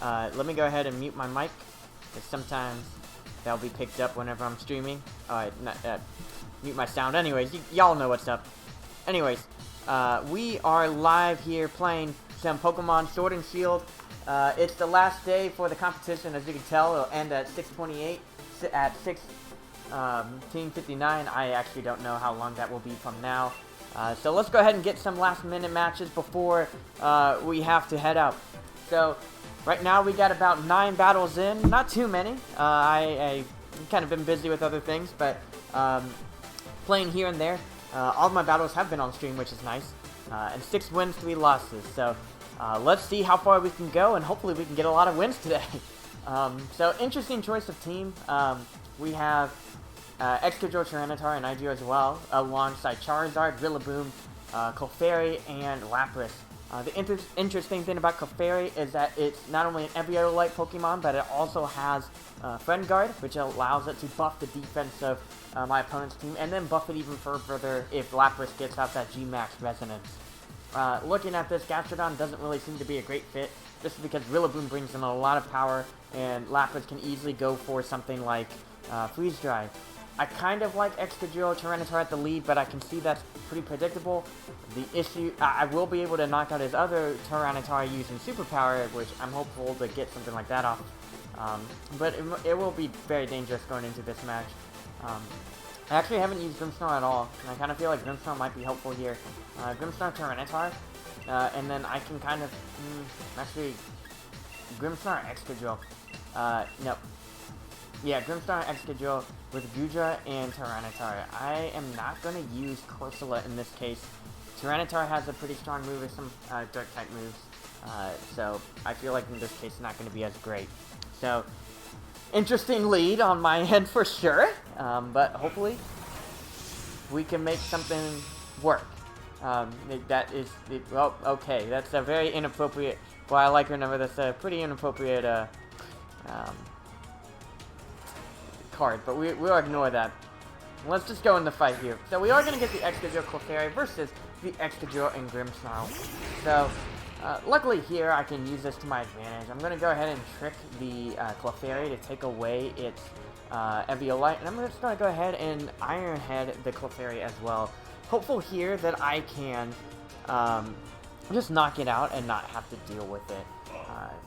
Let me go ahead and mute my mic, because sometimes that'll be picked up whenever I'm streaming. Alright, mute my sound. Anyways, y'all know what's up. Anyways, we are live here playing some Pokemon Sword and Shield. It's the last day for the competition. As you can tell, it'll end at 6:28, at 6:59. I actually don't know how long that will be from now. So let's go ahead and get some last minute matches before we have to head out. So right now we got about 9 battles in, not too many. I've kind of been busy with other things, but playing here and there. All of my battles have been on stream, which is nice. And 6 wins, 3 losses. So let's see how far we can go, and hopefully we can get a lot of wins today. So interesting choice of team. We have Excadrill, Tyranitar, and Igio as well, alongside Charizard, Rillaboom, Clefairy, and Lapras. The interesting thing about Clefairy is that it's not only an Eviolite Pokemon, but it also has Friend Guard, which allows it to buff the defense of my opponent's team, and then buff it even further if Lapras gets out that G-Max Resonance. Looking at this, Gastrodon doesn't really seem to be a great fit, just because Rillaboom brings in a lot of power, and Lapras can easily go for something like Freeze Dry. I kind of like Excadrill, Tyranitar at the lead, but I can see that's pretty predictable. The issue, I will be able to knock out his other Tyranitar using Superpower, which I'm hopeful to get something like that off. But it will be very dangerous going into this match. I actually haven't used Grimmsnarl at all, and I kind of feel like Grimmsnarl might be helpful here. Grimmsnarl, Tyranitar, and then I can kind of, actually, Grimmsnarl, Excadrill. No. Yeah, Grimmsnarl, Excadrill with Goodra and Tyranitar. I am not going to use Corsola in this case. Tyranitar has a pretty strong move with some Dark-type moves, so I feel like in this case it's not going to be as great. So, interesting lead on my end for sure, but hopefully we can make something work. That is, well, okay, that's a very inappropriate, well, I like remember that's a pretty inappropriate card, but we'll ignore that. Let's just go in the fight here. So we are going to get the Excadrill Clefairy versus the Excadrill and Grimmsnarl. So, luckily here I can use this to my advantage. I'm going to go ahead and trick the Clefairy to take away its Eviolite, and I'm just going to go ahead and Iron Head the Clefairy as well. Hopeful here that I can just knock it out and not have to deal with it.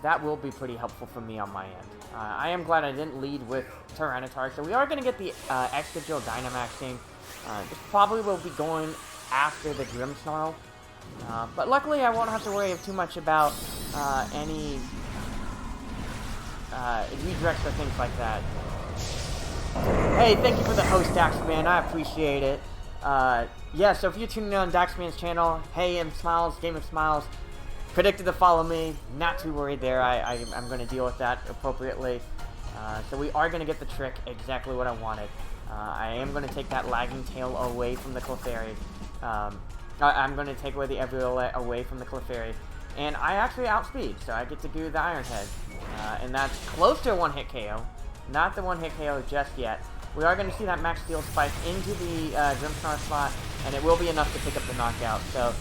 That will be pretty helpful for me on my end. I am glad I didn't lead with Tyranitar, so we are going to get the Excadrill Dynamaxing. This probably will be going after the Grimmsnarl, but luckily I won't have to worry too much about any redirects or things like that. Hey, thank you for the host, Daxman. I appreciate it. Yeah, so if you're tuning in on Daxman's channel, hey, M Smiles, Game of Smiles, predicted to follow me, not too worried there. I'm going to deal with that appropriately. So we are going to get the trick, exactly what I wanted. I am going to take that Lagging Tail away from the Clefairy. I'm going to take away the Eviolite away from the Clefairy. And I actually outspeed, so I get to do the Iron Head. And that's close to a one-hit KO. Not the one-hit KO just yet. We are going to see that Max Steel spike into the Grimmsnarl slot, and it will be enough to pick up the knockout. So,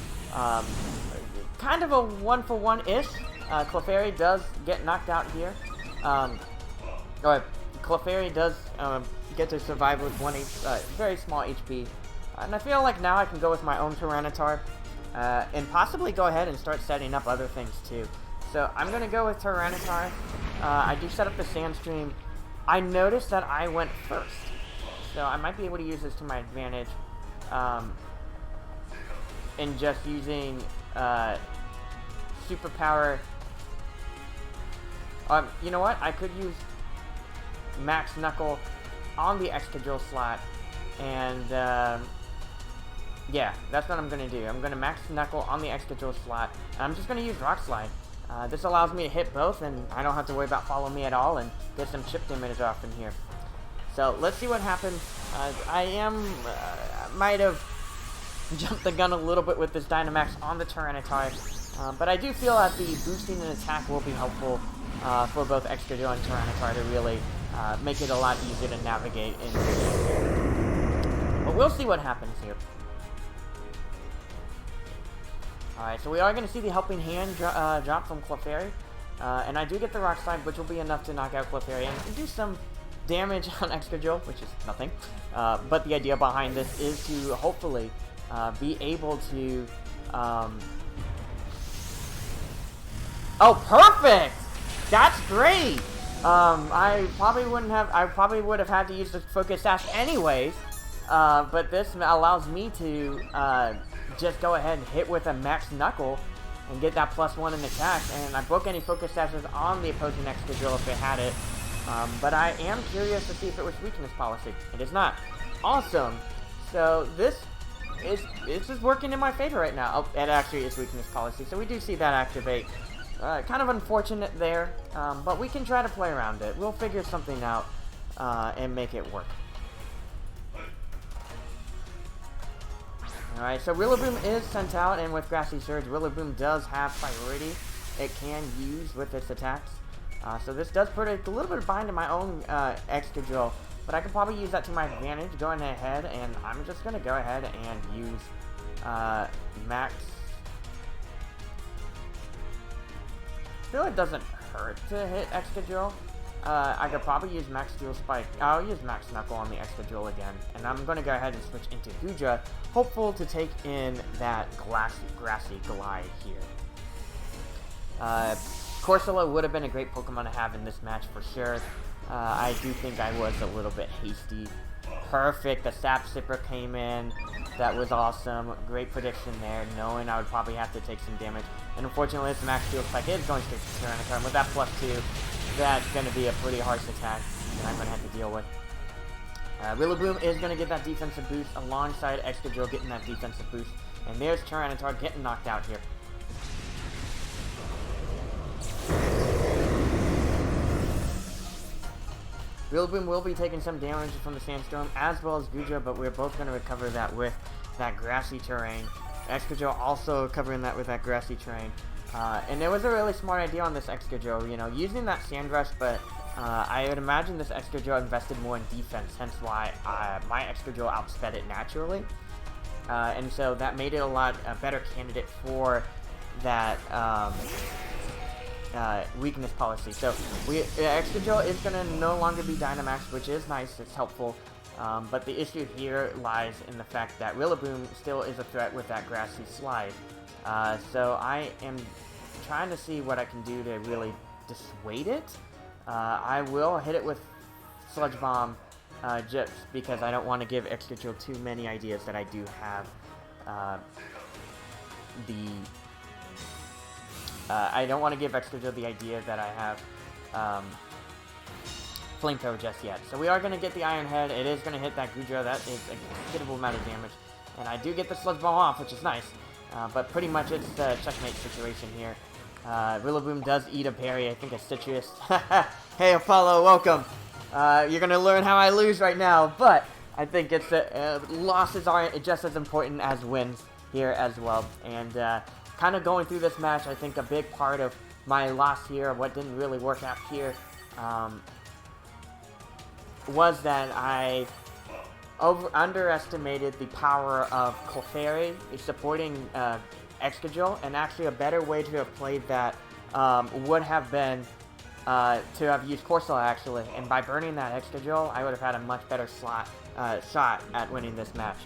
kind of a one-for-one-ish. Clefairy does get knocked out here. Clefairy does get to survive with very small HP. And I feel like now I can go with my own Tyranitar and possibly go ahead and start setting up other things too. So I'm going to go with Tyranitar. I do set up the Sandstream. I noticed that I went first, so I might be able to use this to my advantage in just using Superpower. You know what? I could use Max Knuckle on the Excadrill slot, and yeah, that's what I'm going to do. I'm going to Max Knuckle on the Excadrill slot, and I'm just going to use Rock Slide. This allows me to hit both, and I don't have to worry about Follow Me at all, and get some chip damage off in here. So, let's see what happens. I might have jumped the gun a little bit with this Dynamax on the Tyranitar, but I do feel that the boosting and attack will be helpful for both Excadrill and Tyranitar to really make it a lot easier to navigate in. But we'll see what happens here. Alright, so we are going to see the Helping Hand drop from Clefairy. And I do get the Rock Slide, which will be enough to knock out Clefairy and do some damage on Excadrill, which is nothing. But the idea behind this is to hopefully be able to... Oh, perfect! That's great! I probably would have had to use the Focus Sash anyways. But this allows me to just go ahead and hit with a Max Knuckle and get that +1 in attack. And I broke any Focus Sashes on the opposing Excadrill if it had it. But I am curious to see if it was Weakness Policy. It is not. Awesome. So this is working in my favor right now. Oh, it actually is Weakness Policy. So we do see that activate. Kind of unfortunate there, but we can try to play around it. We'll figure something out and make it work. Alright, so Rillaboom is sent out, and with Grassy Surge, Rillaboom does have priority it can use with its attacks. So this does put a little bit of bind in my own Excadrill, but I could probably use that to my advantage going ahead, and I'm just going to go ahead and use Max. I feel it doesn't hurt to hit Excadrill. I could probably use Max Steel Spike. I'll use Max Knuckle on the Excadrill again, and I'm going to go ahead and switch into Goodra, hopeful to take in that grassy glide here. Corsola would have been a great Pokemon to have in this match for sure. I do think I was a little bit hasty. Perfect, the Sap Sipper came in. That was awesome. Great prediction there, knowing I would probably have to take some damage. And unfortunately, this Max Steel Spike is going straight to Tyranitar. With that +2, that's going to be a pretty harsh attack that I'm going to have to deal with. Rillaboom is going to get that defensive boost alongside Excadrill getting that defensive boost. And there's Tyranitar getting knocked out here. Rillaboom will be taking some damage from the Sandstorm as well as Goodra, but we're both going to recover that with that grassy terrain. Excadrill also covering that with that grassy terrain. And it was a really smart idea on this Excadrill, you know, using that Sand Rush, but I would imagine this Excadrill invested more in defense, hence why my Excadrill outsped it naturally. And so that made it a better candidate for that weakness policy. So Excadrill is going to no longer be Dynamax, which is nice, it's helpful. But the issue here lies in the fact that Rillaboom still is a threat with that grassy slide. So I am trying to see what I can do to really dissuade it. I will hit it with Sludge Bomb just because I don't want to give Excadrill too many ideas that I do have I don't want to give Excadrill the idea that I have Flamethrower just yet. So we are going to get the Iron Head. It is going to hit that Goodra. That is a considerable amount of damage. And I do get the Sludge Bomb off, which is nice. But pretty much it's a checkmate situation here. Rillaboom does eat a berry. I think a citrus. Hey, Apollo, welcome. You're going to learn how I lose right now. But I think it's losses aren't just as important as wins here as well. And kind of going through this match, I think a big part of my loss here, what didn't really work out here, was that I underestimated the power of Clefairy supporting Excadrill, and actually a better way to have played that would have been to have used Corsola actually, and by burning that Excadrill, I would have had a much better shot at winning this match.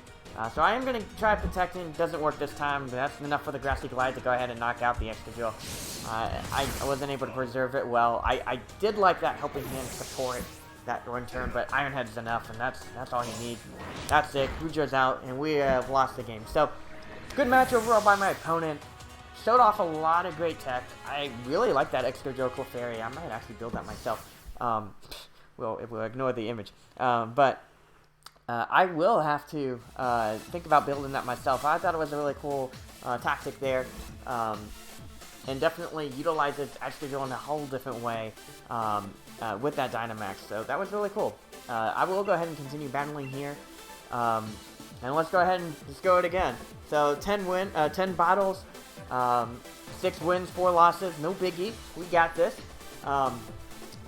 So I am going to try protecting. Doesn't work this time, but that's enough for the Grassy Glide to go ahead and knock out the Excadrill. I wasn't able to preserve it well. I did like that helping hand support that one turn, but Iron Head is enough, and that's all you need. That's it. Goodra's out, and we have lost the game. So, good match overall by my opponent. Showed off a lot of great tech. I really like that Excadrill Clefairy. I might actually build that myself. We'll ignore the image. But I will have to think about building that myself. I thought it was a really cool tactic there. And definitely utilizes Excadrill in a whole different way with that Dynamax. So that was really cool. I will go ahead and continue battling here. And let's go ahead and just go it again. So 10 battles, 6 wins, 4 losses, no biggie. We got this.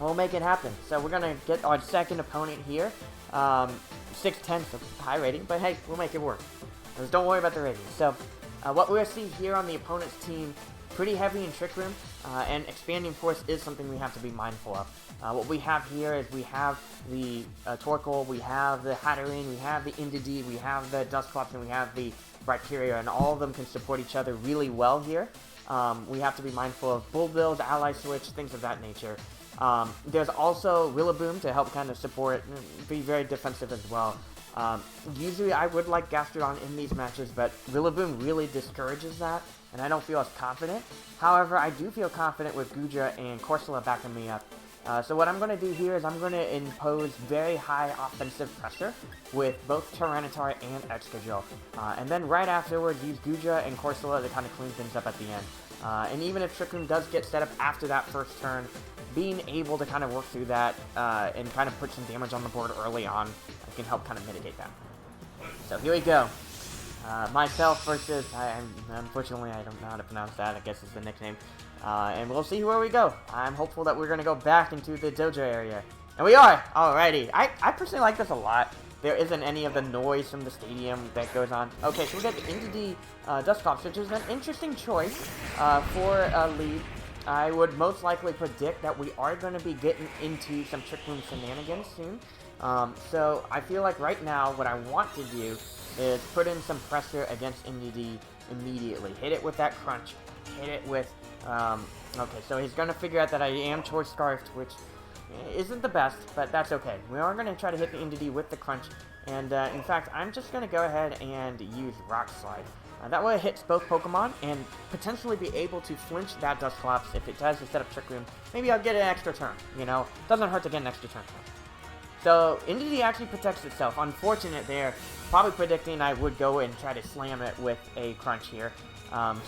We'll make it happen. So we're gonna get our second opponent here. 6'10", so high rating, but hey, we'll make it work. Just don't worry about the rating. So what we'll see here on the opponent's team pretty heavy in Trick Room, and Expanding Force is something we have to be mindful of. What we have here is we have the Torkoal, we have the Hatterene, we have the Indeedee, we have the Dusclops, and we have the Brachyria, and all of them can support each other really well here. We have to be mindful of Bull Builds, Ally Switch, things of that nature. There's also Rillaboom to help kind of support, be very defensive as well. Usually I would like Gastrodon in these matches, but Rillaboom really discourages that, and I don't feel as confident. However, I do feel confident with Goodra and Corsola backing me up. So what I'm going to do here is I'm going to impose very high offensive pressure with both Tyranitar and Excadrill. And then right afterwards, use Goodra and Corsola to kind of clean things up at the end. And even if Trick Room does get set up after that first turn, being able to kind of work through that and kind of put some damage on the board early on can help kind of mitigate that. So here we go. Myself versus, unfortunately I don't know how to pronounce that, I guess it's the nickname. And we'll see where we go. I'm hopeful that we're going to go back into the dojo area. And we are! Alrighty. I personally like this a lot. There isn't any of the noise from the stadium that goes on. Okay, so we got the Indeedee Dusclops, which is an interesting choice for a lead. I would most likely predict that we are going to be getting into some Trick Room shenanigans soon. So I feel like right now what I want to do is put in some pressure against Indeedee immediately. Hit it with that crunch. Hit it with... okay, so he's going to figure out that I am Choice Scarfed, which isn't the best, but that's okay. We are going to try to hit the Indeedee with the crunch, and in fact, I'm just going to go ahead and use Rock Slide. That way it hits both Pokemon, and potentially be able to flinch that Dusclops if it tries to set up Trick Room. Maybe I'll get an extra turn, you know? Doesn't hurt to get an extra turn. So, Indeedee actually protects itself. Unfortunate there. Probably predicting I would go and try to slam it with a crunch here.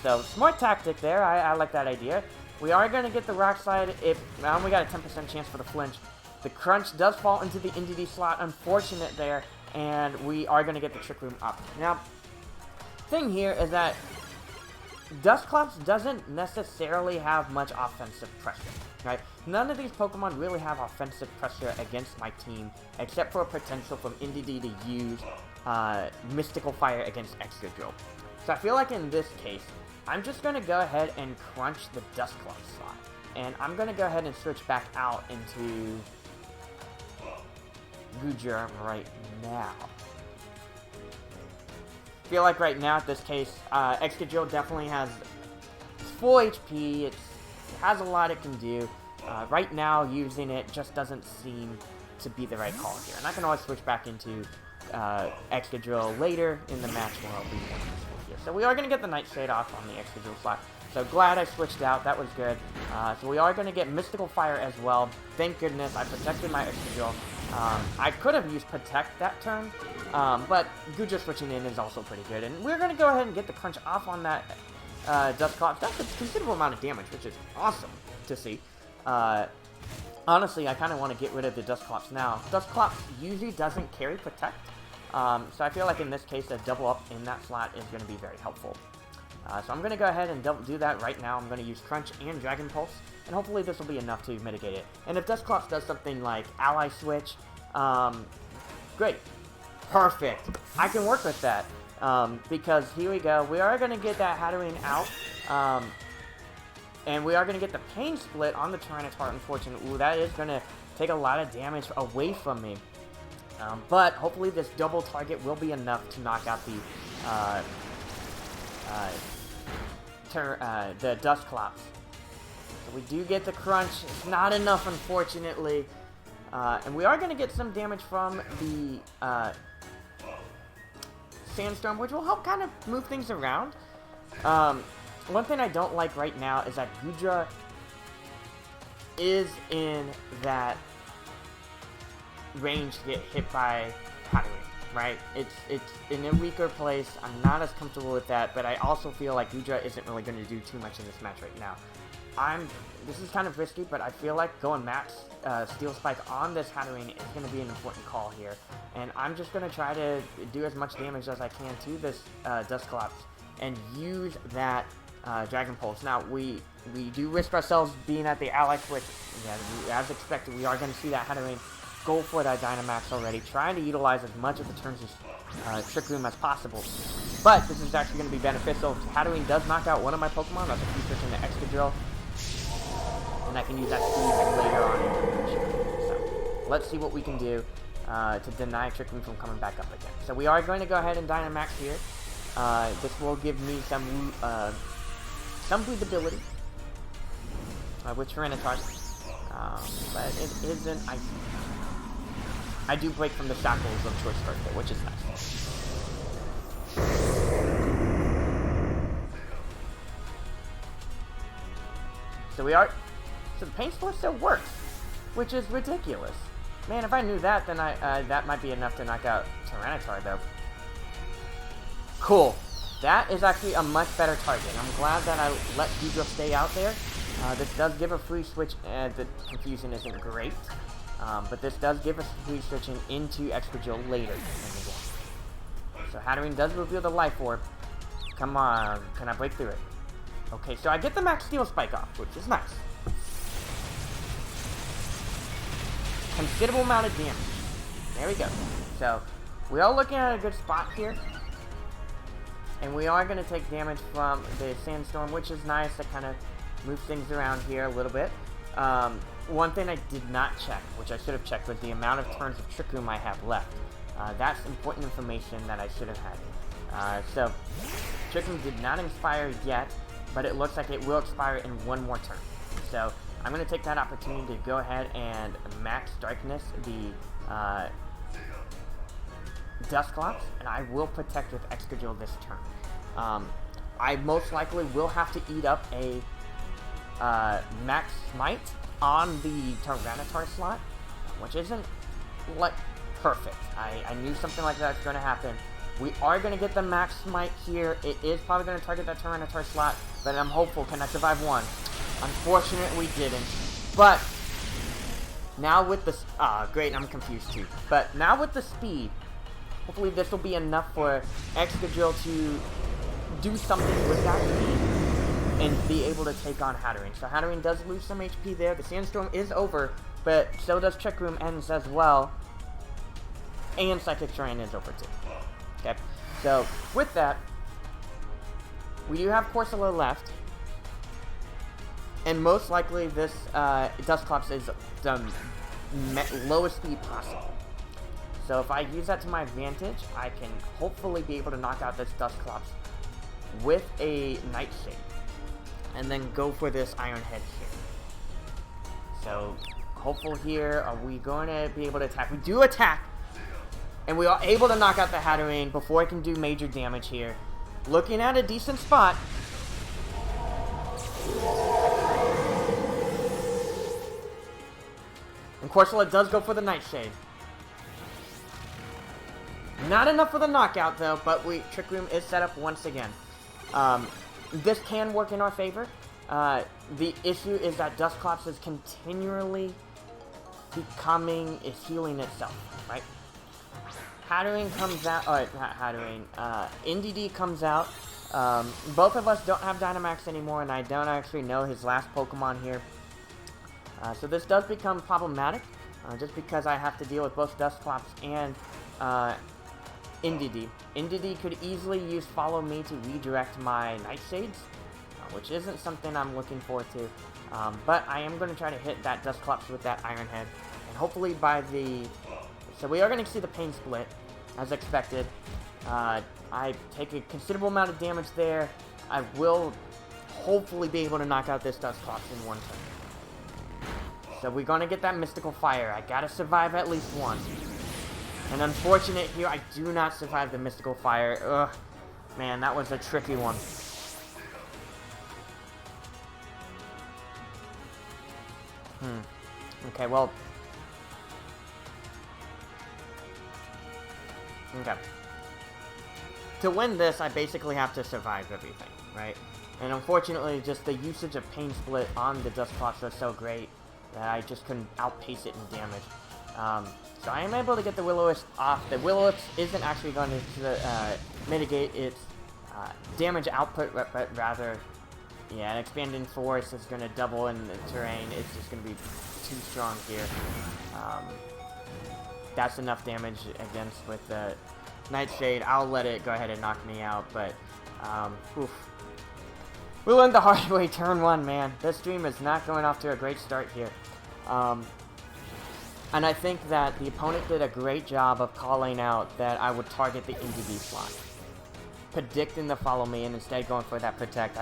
So, smart tactic there. I like that idea. We are going to get the Rock Slide if... we got a 10% chance for the flinch. The crunch does fall into the Indeedee slot. Unfortunate there. And we are going to get the Trick Room up. Now, thing here is that Dusclops doesn't necessarily have much offensive pressure, right? None of these Pokemon really have offensive pressure against my team, except for a potential from Indeedee to use Mystical Fire against Excadrill. So I feel like in this case, I'm just going to go ahead and crunch the Dusclops slot. And I'm going to go ahead and switch back out into Goodra right now. I feel like right now, at this case, Excadrill definitely has full HP. It has a lot it can do. Right now, using it just doesn't seem to be the right call here. And I can always switch back into Excadrill later in the match where I'll be more useful here. So we are going to get the Nightshade off on the Excadrill slot. So glad I switched out. That was good. So we are going to get Mystical Fire as well. Thank goodness I protected my Excadrill. I could have used Protect that turn, but Goodra switching in is also pretty good. And we're going to go ahead and get the crunch off on that Dusclops. That's a considerable amount of damage, which is awesome to see. Honestly, I kind of want to get rid of the Dusclops now. Dusclops usually doesn't carry Protect, so I feel like in this case, a double up in that slot is going to be very helpful. So I'm going to go ahead and do that right now. I'm going to use Crunch and Dragon Pulse, and hopefully this will be enough to mitigate it. And if Dusclops does something like Ally Switch, great. Perfect. I can work with that, because here we go. We are going to get that Hatterene out, and we are going to get the Pain Split on the Tyranitar, unfortunately. Ooh, that is going to take a lot of damage away from me. But hopefully this double target will be enough to knock out the Dusclops. So we do get the crunch. It's not enough, unfortunately. And we are going to get some damage from the Sandstorm, which will help kind of move things around. One thing I don't like right now is that Goodra is in that range to get hit by Hatterene, right? It's in a weaker place. I'm not as comfortable with that, but I also feel like Goodra isn't really going to do too much in this match right now. This is kind of risky, but I feel like going Max Steel Spike on this Hatterene is going to be an important call here. And I'm just going to try to do as much damage as I can to this Dusclops and use that Dragon Pulse. Now, we do risk ourselves being at the Ally Switch. Yeah, as expected, we are going to see that Hatterene go for that Dynamax already, trying to utilize as much of the turns as Trick Room as possible. But this is actually going to be beneficial. Hatterene does knock out one of my Pokemon. That's a Future in the Excadrill. And I can use that speed later on into Trick Room. So let's see what we can do to deny Trick Room from coming back up again. So we are going to go ahead and Dynamax here. This will give me some breathability with Tyranitar. But it isn't icy. I do break from the shackles of Choice Scarf, which is nice. So the Pain Split still works, which is ridiculous. Man, if I knew that, then that might be enough to knock out Tyranitar, though. Cool. That is actually a much better target. I'm glad that I let Doudrop stay out there. This does give a free switch, and the confusion isn't great. But this does give us free switching into Excadrill later in the game. So Hatterene does reveal the Life Orb. Come on, can I break through it? Okay, so I get the Max Steel Spike off, which is nice. Considerable amount of damage. There we go. So, we are looking at a good spot here. And we are going to take damage from the Sandstorm, which is nice to kind of move things around here a little bit. One thing I did not check, which I should have checked, was the amount of turns of Trick Room I have left. That's important information that I should have had. So, Trick Room did not expire yet, but it looks like it will expire in one more turn. So, I'm going to take that opportunity to go ahead and max Darkness the Dusclops, and I will protect with Excadrill this turn. I most likely will have to eat up a Max Smite on the Tyranitar slot, which isn't, like, perfect. I knew something like that was going to happen. We are going to get the Max Smite here. It is probably going to target that Tyranitar slot, but I'm hopeful. Can I survive one? Unfortunately, we didn't. But now with the... great, I'm confused too. But now with the speed, hopefully this will be enough for Excadrill to do something with that speed and be able to take on Hatterene. So Hatterene does lose some HP there. The Sandstorm is over, but so does Trick Room ends as well. And Psychic Terrain is over too. Okay, so with that, we do have Corsola left. And most likely this Dusclops is the lowest speed possible. So if I use that to my advantage, I can hopefully be able to knock out this Dusclops with a Nightshade. And then go for this Iron Head here. So, hopeful here, are we going to be able to attack? We do attack! And we are able to knock out the Hatterene before I can do major damage here. Looking at a decent spot. And Corsola does go for the Nightshade. Not enough for the knockout though, but Trick Room is set up once again. This can work in our favor. The issue is that Dusclops is continually is healing itself, right? Hatterene comes out, not Hatterene, Indeedee comes out. Both of us don't have Dynamax anymore, and I don't actually know his last Pokemon here. So this does become problematic, just because I have to deal with both Dusclops and Indeedee. Indeedee could easily use Follow Me to redirect my Nightshades, which isn't something I'm looking forward to. But I am going to try to hit that Dusclops with that Iron Head, and hopefully by the... So we are going to see the Pain Split, as expected. I take a considerable amount of damage there. I will hopefully be able to knock out this Dusclops in one turn. So we're going to get that Mystical Fire. I got to survive at least one. And unfortunate here, I do not survive the Mystical Fire. Ugh. Man, that was a tricky one. Okay, well... Okay. To win this, I basically have to survive everything, right? And unfortunately, just the usage of Pain Split on the Dusclops was so great that I just couldn't outpace it in damage. So I am able to get the Will-O-Wisp off. The Will-O-Wisp isn't actually going to mitigate its damage output, but rather, yeah, an Expanding Force is going to double in the terrain. It's just going to be too strong here. that's enough damage against with the Nightshade. I'll let it go ahead and knock me out, but oof. We learned the hard way turn 1, man. This stream is not going off to a great start here. And I think that the opponent did a great job of calling out that I would target the NDB slot, predicting the follow me, and instead going for that protect.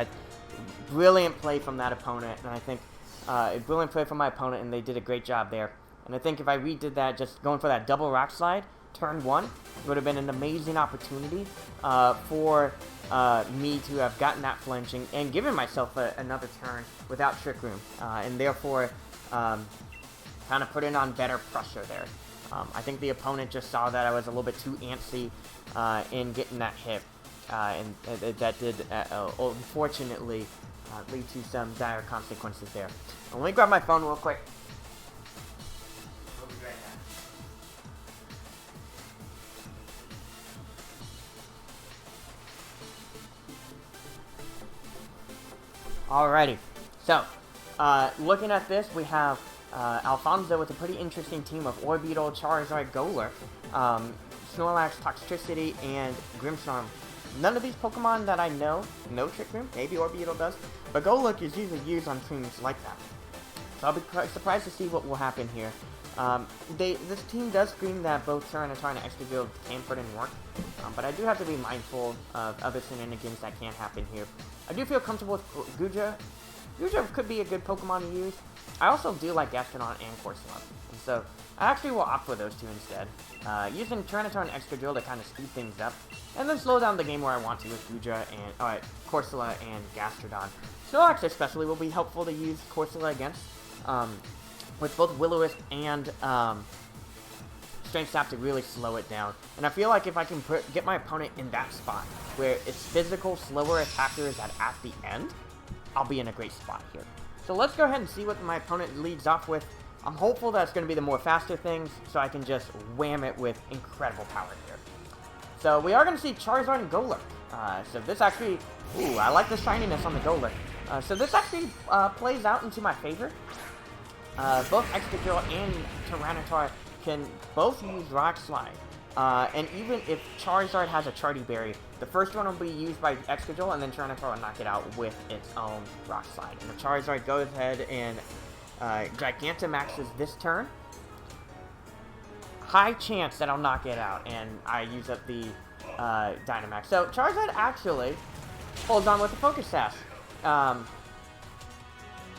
Brilliant play from that opponent, and I think a brilliant play from my opponent, and they did a great job there. And I think if I redid that, just going for that double rock slide, turn 1, would have been an amazing opportunity for me to have gotten that flinching and given myself another turn without Trick Room, and therefore kind of putting on better pressure there. I think the opponent just saw that I was a little bit too antsy in getting that hit, and that did unfortunately lead to some dire consequences there. Let me grab my phone real quick. We'll be right back. Alrighty, so looking at this, we have Alfonso with a pretty interesting team of Orbeetle, Charizard, Golurk, Snorlax, Toxtricity, and Grimmsnarl. None of these Pokemon that I know Trick Room. Maybe Orbeetle does, but Golurk is usually used on teams like that. So I'll be surprised to see what will happen here. This team does scream that both Tyranitar and Excadrill can put in work, but I do have to be mindful of other shenanigans that can happen here. I do feel comfortable with Guja. Guja could be a good Pokemon to use. I also do like Gastrodon and Corsola, and so I actually will opt for those two instead. Using Tyranitar and Excadrill to kind of speed things up, and then slow down the game where I want to with Guja and Corsola and Gastrodon. Snorlax especially will be helpful to use Corsola against, with both Will-O-Wisp and Strength Sap to really slow it down. And I feel like if I can get my opponent in that spot, where it's physical, slower attackers at the end, I'll be in a great spot here. So let's go ahead and see what my opponent leads off with. I'm hopeful that it's going to be the more faster things, so I can just wham it with incredible power here. So we are going to see Charizard and Golurk. So this actually, ooh, I like the shininess on the Golurk. So this actually plays out into my favor. Both Excadrill and Tyranitar can both use Rock Slide. And even if Charizard has a Charty Berry, the first one will be used by Excadrill, and then Tyranitar will knock it out with its own Rock Slide. And if Charizard goes ahead and Gigantamaxes this turn, high chance that I'll knock it out, and I use up the Dynamax. So Charizard actually holds on with the Focus Sash.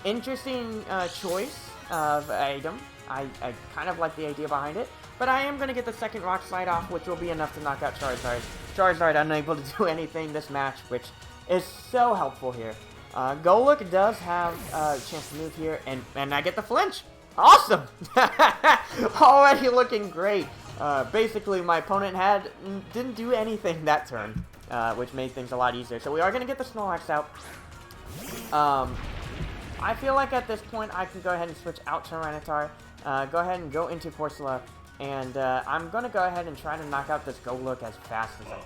Interesting choice of item. I kind of like the idea behind it. But I am going to get the second Rock Slide off, which will be enough to knock out Charizard. Charizard unable to do anything this match, which is so helpful here. Golurk does have a chance to move here, and I get the flinch. Awesome! Already looking great. Basically, my opponent didn't do anything that turn, which made things a lot easier. So we are going to get the Snorlax out. I feel like at this point I can go ahead and switch out Tyranitar, go ahead and go into Corsola, and I'm going to go ahead and try to knock out this Golurk as fast as I can.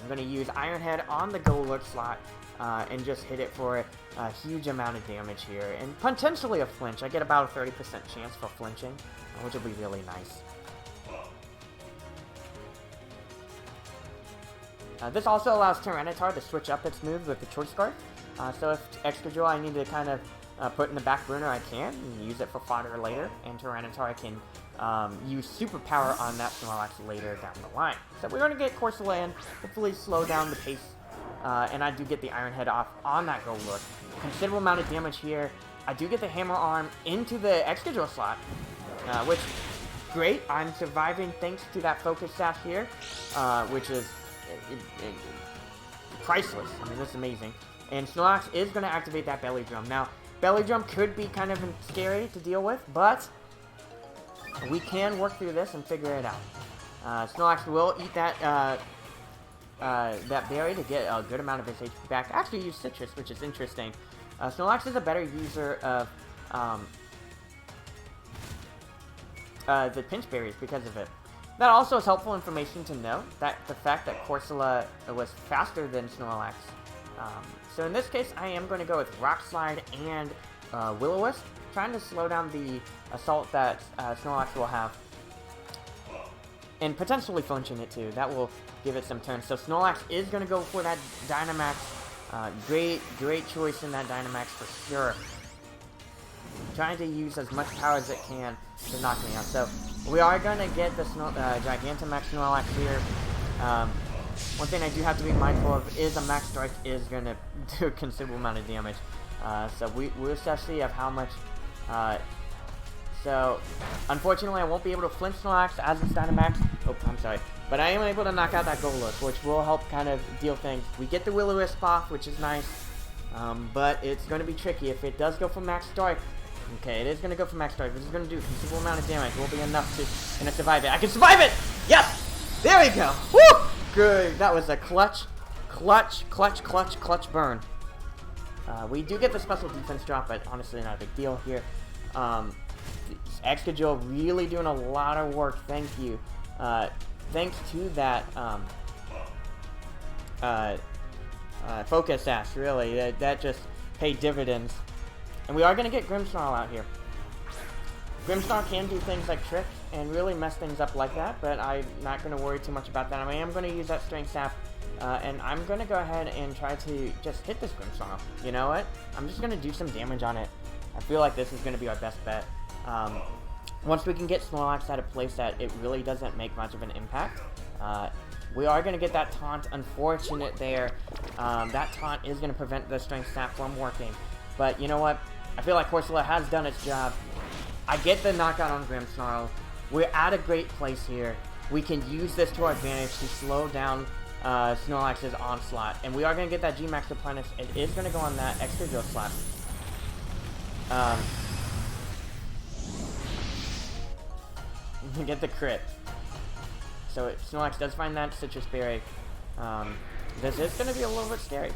I'm going to use Iron Head on the Golurk slot and just hit it for a huge amount of damage here, and potentially a flinch. I get about a 30% chance for flinching, which will be really nice. This also allows Tyranitar to switch up its moves with the Choice Scarf. So if Excadrill I need to kind of put in the back burner, I can, and use it for fodder later, and Tyranitar I can use Superpower on that Snorlax later down the line. So we're going to get Corsola in, hopefully slow down the pace, and I do get the Iron Head off on that Golurk. Considerable amount of damage here. I do get the Hammer Arm into the Excadrill slot, which, great, I'm surviving thanks to that Focus Sash here, which is priceless. I mean, this is amazing. And Snorlax is going to activate that Belly Drum. Now, Belly Drum could be kind of scary to deal with, but we can work through this and figure it out. Snorlax will eat that that berry to get a good amount of his HP back. Actually use Citrus, which is interesting. Snorlax is a better user of the Pinch Berries because of it. That also is helpful information to know, that the fact that Corsola was faster than Snorlax. So in this case, I am going to go with Rock Slide and Will-O-Wisp, trying to slow down the assault that Snorlax will have. and potentially flinching it too. That will give it some turns. So Snorlax is going to go for that Dynamax. Great choice in that Dynamax for sure. Trying to use as much power as it can to knock me out. So we are going to get the Gigantamax Snorlax here. One thing I do have to be mindful of is a Max Strike is going to do a considerable amount of damage. So we'll see of how much. So unfortunately I won't be able to flinch Snorlax as it's Dynamax. Oh, I'm sorry. But I am able to knock out that Golurk, which will help kind of deal things. We get the Will-O-Wisp off, which is nice. But it's going to be tricky if it does go for Max Strike. Okay, it is going to go for Max Strike. This is going to do a considerable amount of damage. It will be enough to survive it. I can survive it! Yes! There we go! Woo! Good. That was a clutch burn. We do get the special defense drop, but honestly not a big deal here. Excadrill really doing a lot of work. Thank you. Thanks to that Focus Sash, really. That just paid dividends. And we are going to get Grimmsnarl out here. Grimmsnarl can do things like Trick and really mess things up like that, but I'm not going to worry too much about that. I am going to use that Strength Sap, and I'm going to go ahead and try to just hit this Grimmsnarl. You know what? I'm just going to do some damage on it. I feel like this is going to be our best bet. Once we can get Snorlax at a place that it really doesn't make much of an impact, we are going to get that taunt. Unfortunate there. That taunt is going to prevent the Strength Sap from working. But you know what? I feel like Corsola has done its job. I get the knockout on Grimmsnarl. We're at a great place here. We can use this to our advantage to slow down Snorlax's onslaught. And we are going to get that G-Max replenish. It is going to go on that extra Drill Slap. Get the crit. So Snorlax does find that Citrus Berry. This is going to be a little bit scary.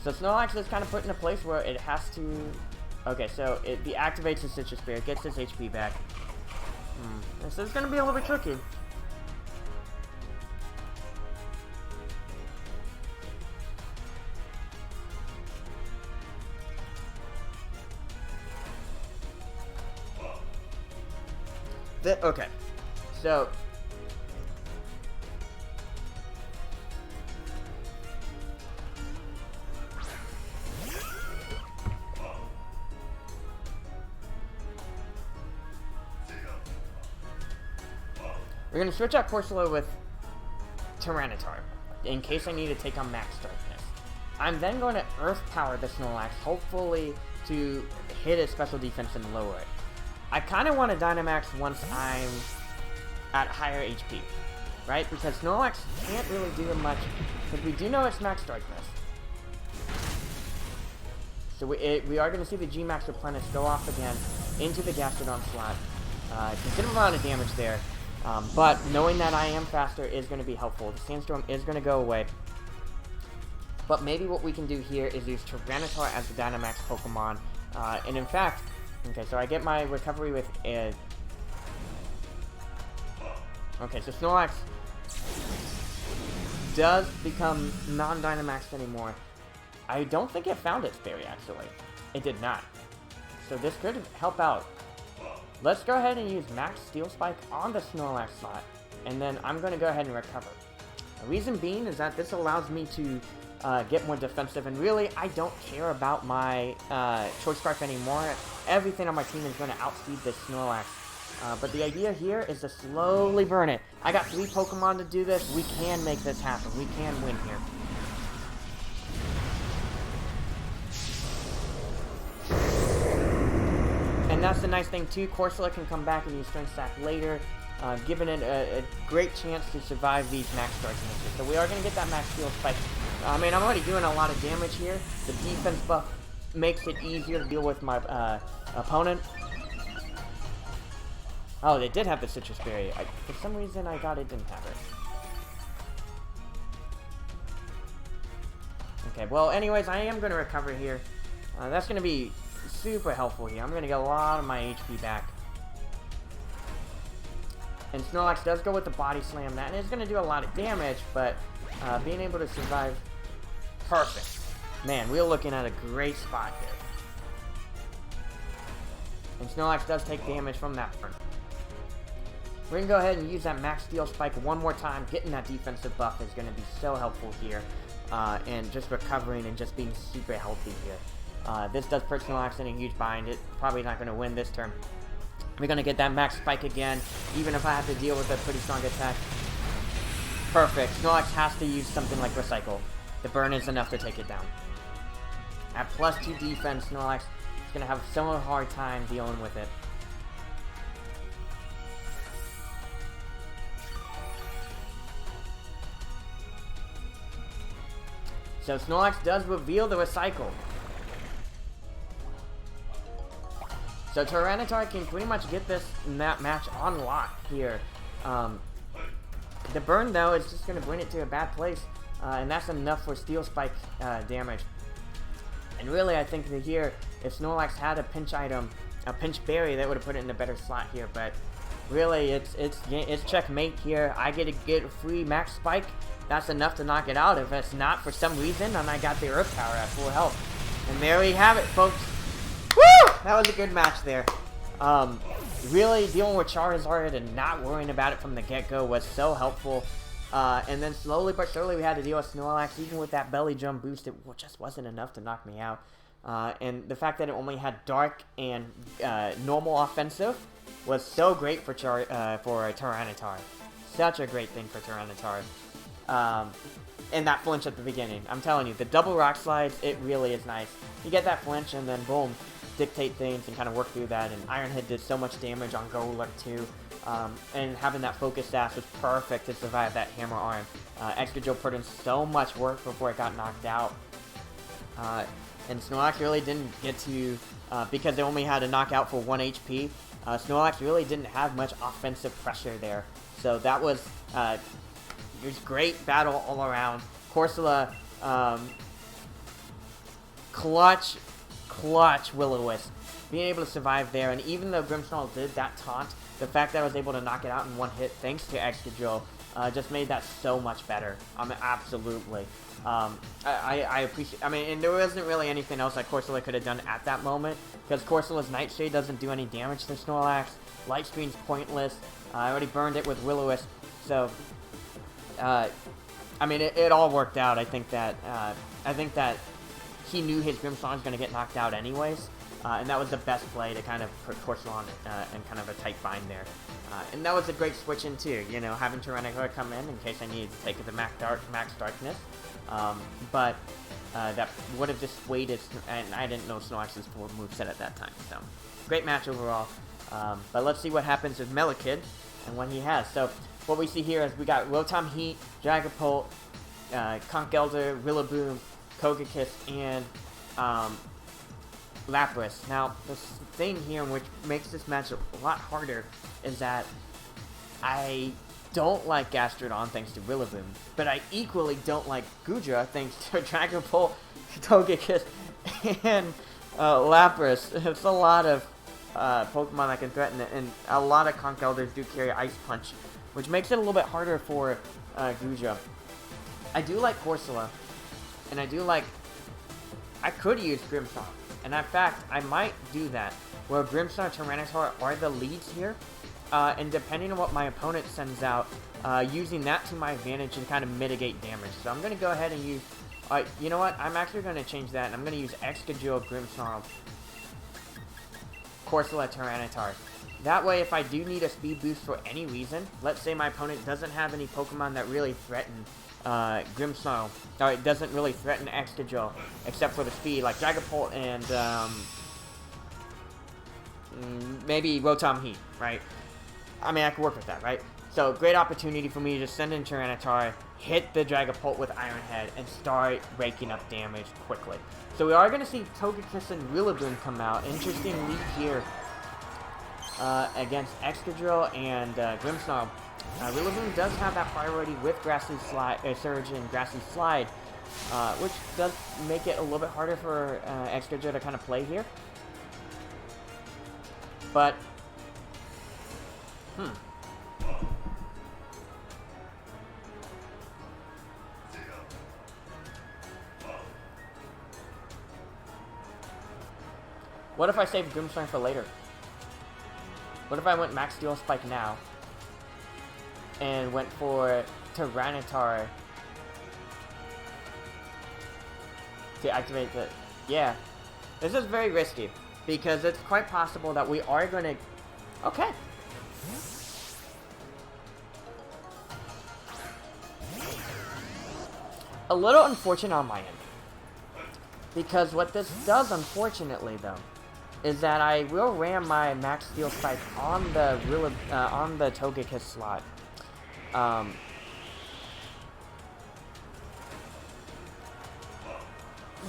So Snorlax is kind of put in a place where it has to... Okay, so it deactivates the Citrus Berry, gets its HP back. This is going to be a little bit tricky. Okay, so... We're going to switch out Corsola with Tyranitar, in case I need to take on Max Darkness. I'm then going to Earth Power the Snorlax, hopefully to hit its special defense and lower it. I kind of want to Dynamax once I'm at higher HP, right? Because Snorlax can't really do much, because we do know it's Max Darkness. So we are going to see the G-Max replenish go off again into the Gastrodon slot. Considerable amount of damage there. But knowing that I am faster is going to be helpful. The Sandstorm is going to go away. But maybe what we can do here is use Tyranitar as the Dynamax Pokemon. And in fact, okay, so I get my recovery with a... Okay, so Snorlax does become non-Dynamaxed anymore. I don't think it found its berry, actually. It did not. So this could help out. Let's go ahead and use Max Steel Spike on the Snorlax slot, and then I'm going to go ahead and recover. The reason being is that this allows me to get more defensive, and really, I don't care about my Choice Scarf anymore. Everything on my team is going to outspeed this Snorlax. But the idea here is to slowly burn it. I got 3 Pokemon to do this. We can make this happen. We can win here. And that's the nice thing too, Corsola can come back and use Strength Sap later, giving it a great chance to survive these Max Strikes initially. So we are going to get that Max Steel Spike. I mean, I'm already doing a lot of damage here. The defense buff makes it easier to deal with my opponent. Oh, they did have the Citrus Berry. For some reason, I thought it didn't have it. Okay, well, anyways, I am going to recover here. That's going to be super helpful here. I'm going to get a lot of my HP back. And Snorlax does go with the Body Slam. That is going to do a lot of damage, but being able to survive... Perfect. Man, we're looking at a great spot here. And Snorlax does take damage from that burn. We're going to go ahead and use that Max Steel Spike one more time. Getting that defensive buff is going to be so helpful here. And just recovering and just being super healthy here. This does put Snorlax in a huge bind. It's probably not going to win this turn. We're going to get that Max Spike again, even if I have to deal with a pretty strong attack. Perfect. Snorlax has to use something like Recycle. The burn is enough to take it down. At +2 defense, Snorlax is going to have so hard time dealing with it. So Snorlax does reveal the Recycle. So Tyranitar can pretty much get this match on lock here. The burn, though, is just going to bring it to a bad place. And that's enough for Steel Spike damage. And really, I think that here, if Snorlax had a pinch item, a pinch berry, that would have put it in a better slot here. But really, it's checkmate here. I get a free Max Spike. That's enough to knock it out. If it's not for some reason, and I got the Earth Power at full health. And there we have it, folks. Woo! That was a good match there. Really dealing with Charizard and not worrying about it from the get-go was so helpful. And then slowly but surely we had to deal with Snorlax. Even with that belly drum boost, it just wasn't enough to knock me out. And the fact that it only had Dark and normal offensive was so great for Tyranitar. Such a great thing for Tyranitar. And that flinch at the beginning. I'm telling you, the double rock slides, it really is nice. You get that flinch and then boom, dictate things and kind of work through that. And Ironhead did so much damage on Golurk too. And having that focus dash was perfect to survive that hammer arm. Excadrill put in so much work before it got knocked out. And Snorlax really didn't get to, because they only had a knockout for 1 HP, Snorlax really didn't have much offensive pressure there. So that was, it was great battle all around. Corsola, clutch Will-O-Wisp. Being able to survive there, and even though Grimmsnarl did that taunt, the fact that I was able to knock it out in one hit thanks to Excadrill just made that so much better. Absolutely. I appreciate, and there wasn't really anything else that Corsola could have done at that moment, because Corsola's Nightshade doesn't do any damage to Snorlax. Light Screen's pointless. I already burned it with Will-O-Wisp, so, it all worked out. I think that he knew his Grimmsnarl was going to get knocked out anyways. And that was the best play to kind of put Corsola in kind of a tight bind there. And that was a great switch in too, having Tyranitar come in case I needed to take it to Max Darkness. But that would have dissuaded, and I didn't know Snorlax's full moveset at that time. So, great match overall. But let's see what happens with Melakid and what he has. So, what we see here is we got Rotom Heat, Dragapult, Conkeldurr, Rillaboom, Togekiss, and Lapras. Now, the thing here which makes this match a lot harder is that I don't like Gastrodon thanks to Rillaboom, but I equally don't like Goodra thanks to Dragapult, Togekiss, and Lapras. It's a lot of Pokemon that can threaten it, and a lot of Conkeldurrs do carry Ice Punch, which makes it a little bit harder for Goodra. I do like Corsola, and I could use Grimmsnarl. And in fact, I might do that, where Grimmsnarl and Tyranitar are the leads here, and depending on what my opponent sends out, using that to my advantage and kind of mitigate damage. So I'm going to go ahead and use, you know what, I'm actually going to change that, and I'm going to use Excadrill, Grimmsnarl, Corsola, Tyranitar. That way, if I do need a speed boost for any reason, let's say my opponent doesn't have any Pokemon that really threaten Grimmsnarl, or it doesn't really threaten Excadrill, except for the speed, like Dragapult and maybe Rotom Heat, right? I could work with that, right? So, great opportunity for me to just send in Tyranitar, hit the Dragapult with Iron Head, and start raking up damage quickly. So we are going to see Togekiss and Rillaboom come out. Interesting lead here against Excadrill and Grimmsnarl. Rillaboom does have that priority with Grassy Slide, Surge and Grassy Slide, which does make it a little bit harder for Excadrill to kind of play here. But, what if I save Grimmsnarl for later? What if I went Max Steel Spike now? And went for Tyranitar to activate the... Yeah. This is very risky. Because it's quite possible that we are going to... Okay. A little unfortunate on my end. Because what this does, unfortunately, though, is that I will ram my Max Steel Spike on the Togekiss slot.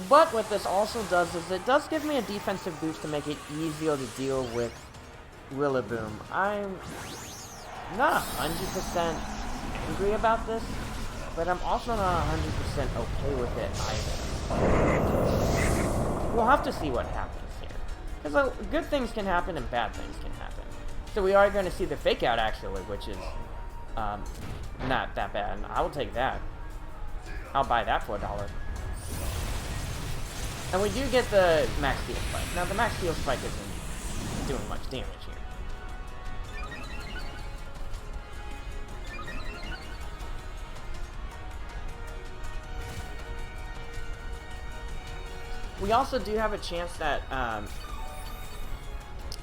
But what this also does is it does give me a defensive boost to make it easier to deal with Rillaboom. I'm not 100% angry about this, but I'm also not 100% okay with it either. We'll have to see what happens here. Because good things can happen and bad things can happen. So we are going to see the Fake Out, actually, which is not that bad. I will take that. I'll buy that for $1. And we do get the Max Steel Spike. Now, the Max Steel Spike isn't doing much damage here. We also do have a chance that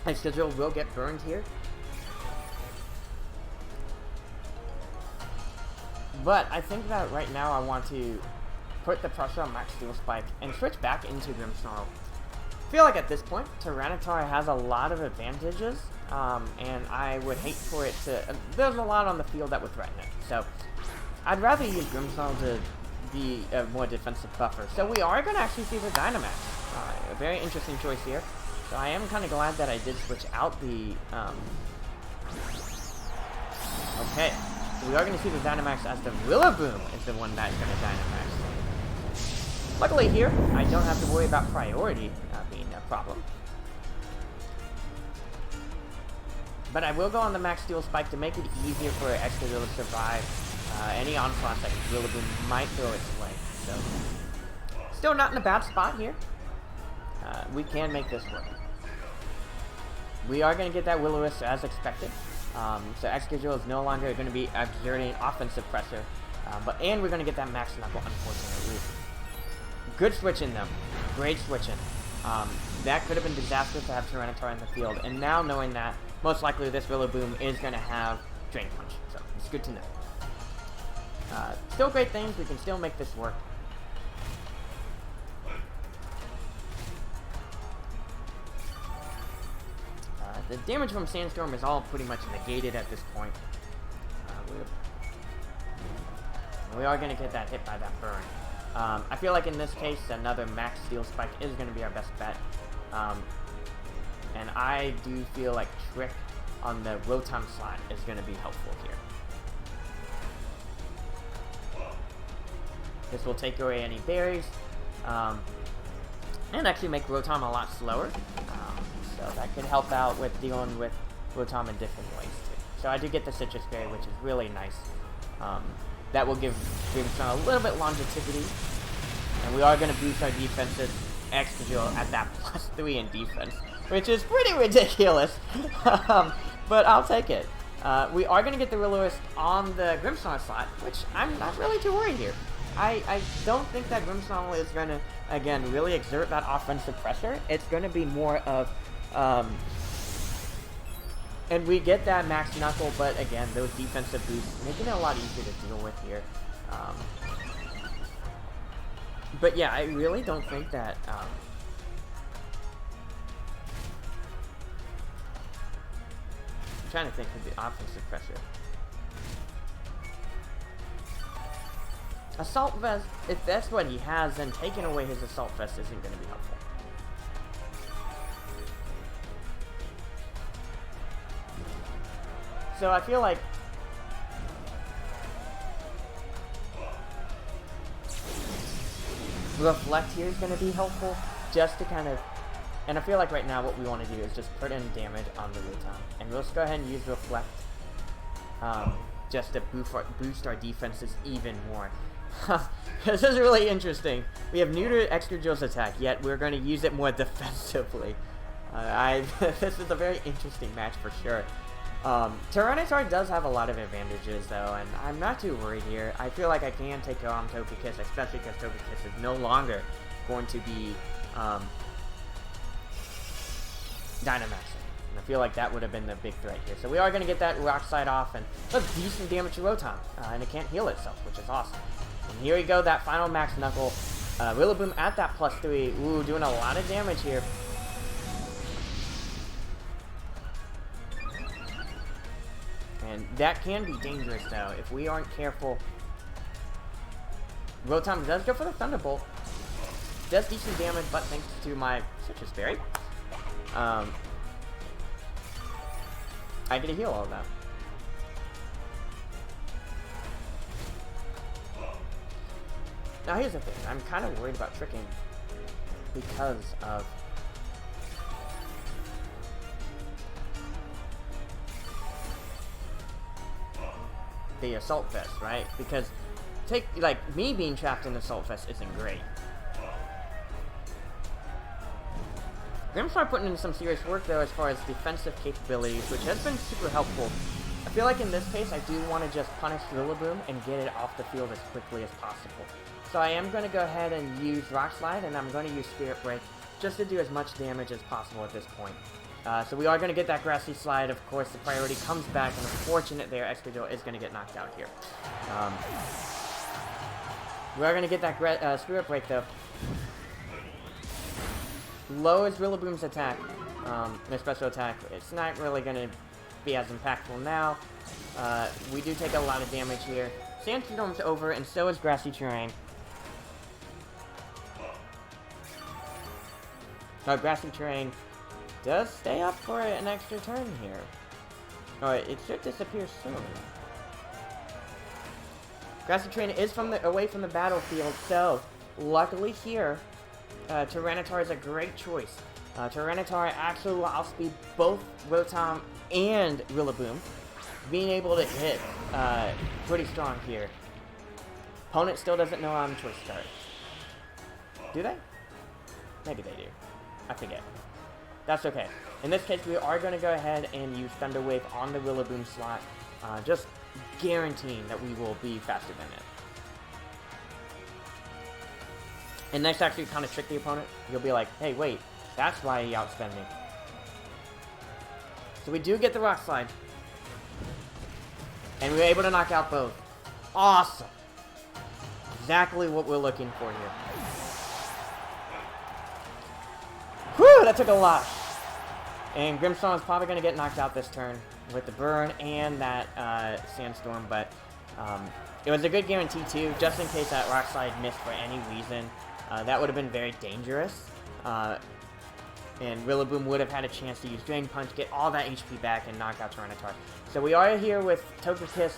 Excadrill will get burned here. But I think that right now I want to put the pressure on Max Steel Spike and switch back into Grimmsnarl. I feel like at this point, Tyranitar has a lot of advantages, and I would hate for it to... there's a lot on the field that would threaten it, so I'd rather use Grimmsnarl to be a more defensive buffer. So we are going to actually see the Dynamax. A very interesting choice here. So I am kind of glad that I did switch out the... Okay. We are going to see the Dynamax as the Rillaboom is the one that's going to Dynamax. Luckily here, I don't have to worry about priority being a problem. But I will go on the Max Steel Spike to make it easier for Excadrill to survive any onslaughts that Rillaboom might throw its way. So, still not in a bad spot here. We can make this work. We are going to get that Will-O-Wisp as expected. So Excadrill is no longer going to be exerting offensive pressure. And we're going to get that Max Knuckle, unfortunately. Good switching, though. Great switching. That could have been disastrous to have Tyranitar in the field. And now knowing that, most likely this Rillaboom is going to have Drain Punch. So it's good to know. Still great things. We can still make this work. The damage from Sandstorm is all pretty much negated at this point. We are going to get that hit by that burn. I feel like in this case, another Max Steel Spike is going to be our best bet. And I do feel like Trick on the Rotom slot is going to be helpful here. This will take away any berries. And actually make Rotom a lot slower. So that could help out with dealing with Rotom in different ways too. So I do get the Citrus Berry, which is really nice. That will give Grimmsnarl a little bit longevity. And we are going to boost our defenses Excadrill at that +3 in defense, which is pretty ridiculous. But I'll take it. We are going to get the Will-O-Wisp on the Grimmsnarl slot, which I'm not really too worried here. I don't think that Grimmsnarl is going to, again, really exert that offensive pressure. It's going to be more of... and we get that Max Knuckle, but again, those defensive boosts, making it a lot easier to deal with here. But yeah, I really don't think that... I'm trying to think of the offensive pressure. Assault Vest, if that's what he has, then taking away his Assault Vest isn't going to be helpful. So I feel like Reflect here is going to be helpful, just to kind of, and I feel like right now what we want to do is just put in damage on the Rotom, and we'll just go ahead and use Reflect, just to boost our defenses even more. This is really interesting. We have neutered Excadrill's attack, yet we're going to use it more defensively. This is a very interesting match for sure. Tyranitar does have a lot of advantages though, and I'm not too worried here. I feel like I can take on Togekiss, especially because Togekiss is no longer going to be Dynamaxing. And I feel like that would have been the big threat here. So we are going to get that Rock Slide off, and that's decent damage to Rotom, and it can't heal itself, which is awesome. And here we go, that final Max Knuckle. Rillaboom at that +3. Ooh, doing a lot of damage here. And that can be dangerous, though, if we aren't careful. Rotom does go for the Thunderbolt. Does decent damage, but thanks to my Citrus Berry, I get to heal all of that. Now here's the thing, I'm kind of worried about tricking because of the Assault Vest, right? Because me being trapped in the Assault Vest isn't great. Grimmsnarl putting in some serious work though as far as defensive capabilities, which has been super helpful. I feel like in this case I do want to just punish Rillaboom and get it off the field as quickly as possible. So I am going to go ahead and use Rock Slide, and I'm going to use Spirit Break just to do as much damage as possible at this point. So we are going to get that Grassy Slide. Of course, the priority comes back, and unfortunate there, Excadrill is going to get knocked out here. We are going to get that Spirit Break, though. Lowers Rillaboom's attack, their special attack. It's not really going to be as impactful now. We do take a lot of damage here. Sandstorm's over, and so is Grassy Terrain. Grassy Terrain does stay up for an extra turn here. Alright, it should disappear soon. Grassy Terrain is away from the battlefield, so luckily here, Tyranitar is a great choice. Tyranitar actually will outspeed both Rotom and Rillaboom, being able to hit pretty strong here. Opponent still doesn't know I'm Choice Scarf. Do they? Maybe they do. I forget. That's okay. In this case, we are going to go ahead and use Thunder Wave on the Rillaboom slot, just guaranteeing that we will be faster than it. And next, actually kind of trick the opponent. You'll be like, hey, wait, that's why he outspent me. So we do get the Rock Slide. And we're able to knock out both. Awesome. Exactly what we're looking for here. Whew, that took a lot. And Grimmsnarl is probably going to get knocked out this turn with the burn and that Sandstorm, but it was a good guarantee too, just in case that Rock Slide missed for any reason. That would have been very dangerous. And Rillaboom would have had a chance to use Drain Punch, get all that HP back, and knock out Tyranitar. So we are here with Togekiss.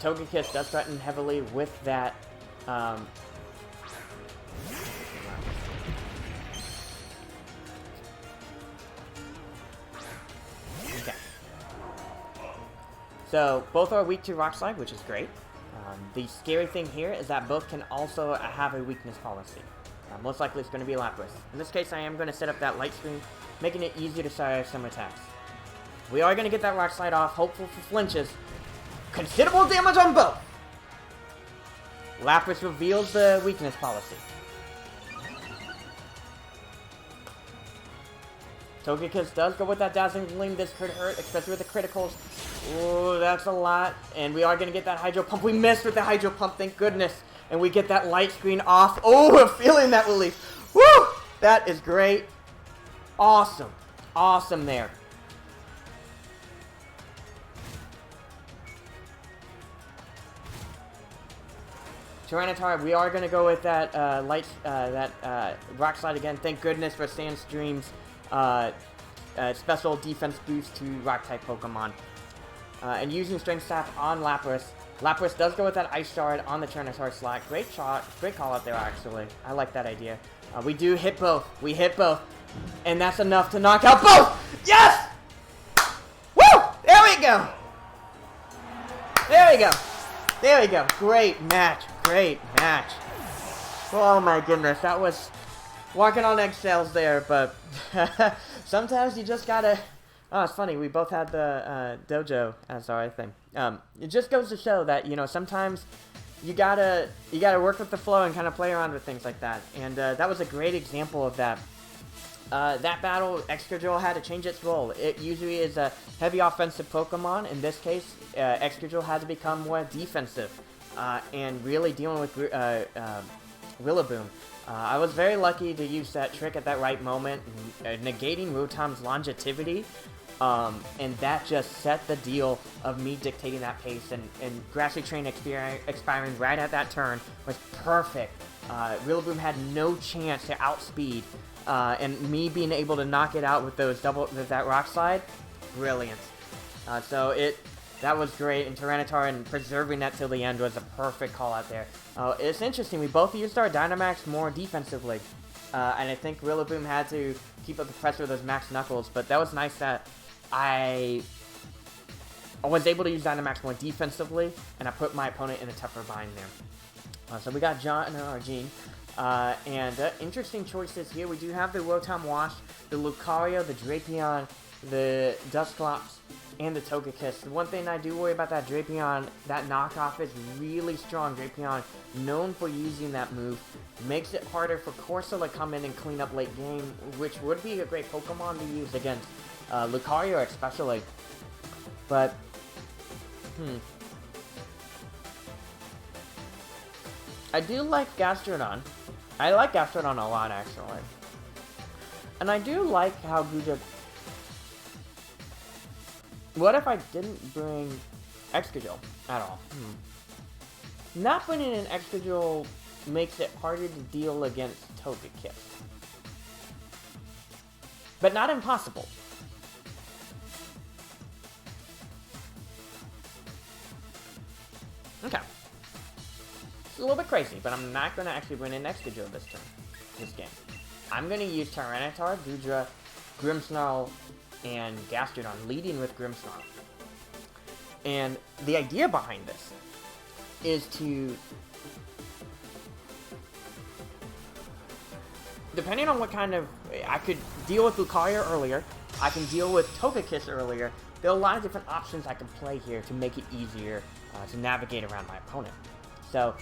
Togekiss does threaten heavily with that. Okay. So both are weak to Rock Slide, which is great. The scary thing here is that both can also have a weakness policy. Most likely it's going to be Lapras. In this case, I am going to set up that Light Screen, making it easier to survive some attacks. We are going to get that Rock Slide off, hopeful for flinches. Considerable damage on both! Lapras reveals the weakness policy. Togekiss does go with that Dazzling Gleam. This could hurt, especially with the criticals. Ooh, that's a lot. And we are going to get that Hydro Pump. We missed with the Hydro Pump, thank goodness. And we get that Light Screen off. Oh, we're feeling that relief. Woo! That is great. Awesome. Awesome there. Tyranitar, we are going to go with that Rock Slide again. Thank goodness for Sandstream's special defense boost to Rock-type Pokemon. And using Strength Staff on Lapras. Lapras does go with that Ice Shard on the Tyranitar slot. Great call out there, actually. I like that idea. We do hit both. We hit both. And that's enough to knock out both! Yes! Woo! There we go! There we go. There we go. Great match. Great match. Oh my goodness. That was walking on eggshells there, but sometimes you just gotta. Oh, it's funny. We both had the dojo as our thing. It just goes to show that sometimes you gotta work with the flow and kind of play around with things like that. And that was a great example of that. That battle, Excadrill had to change its role. It usually is a heavy offensive Pokemon. In this case, Excadrill had to become more defensive and really dealing with Rillaboom. I was very lucky to use that trick at that right moment, negating Rotom's longevity, and that just set the deal of me dictating that pace, and Grassy Train expiring right at that turn was perfect. Rillaboom had no chance to outspeed, and me being able to knock it out with that Rock Slide, brilliant. That was great, and Tyranitar and preserving that till the end was a perfect call out there. It's interesting, we both used our Dynamax more defensively, and I think Rillaboom had to keep up the pressure with those Max Knuckles, but that was nice that I was able to use Dynamax more defensively, and I put my opponent in a tougher bind there. So we got Gene. And interesting choices here. We do have the Rotom Wash, the Lucario, the Drapion, the Dusclops, and the Togekiss. The one thing I do worry about that Drapion, that knockoff is really strong. Drapion, known for using that move, makes it harder for Corsola to come in and clean up late game, which would be a great Pokemon to use against Lucario especially. But, I do like Gastrodon. I like Gastrodon a lot, actually. And I do like how Guja... What if I didn't bring Excadrill at all? Not putting in Excadrill makes it harder to deal against Togekiss. But not impossible. Okay. It's a little bit crazy, but I'm not going to actually bring in Excadrill this game. I'm going to use Tyranitar, Goodra, Grimmsnarl, and Gastrodon, leading with Grimmsnarl. And the idea behind this is to, depending on what kind of, I could deal with Lucario earlier, I can deal with Togekiss earlier. There are a lot of different options I can play here to make it easier to navigate around my opponent. So,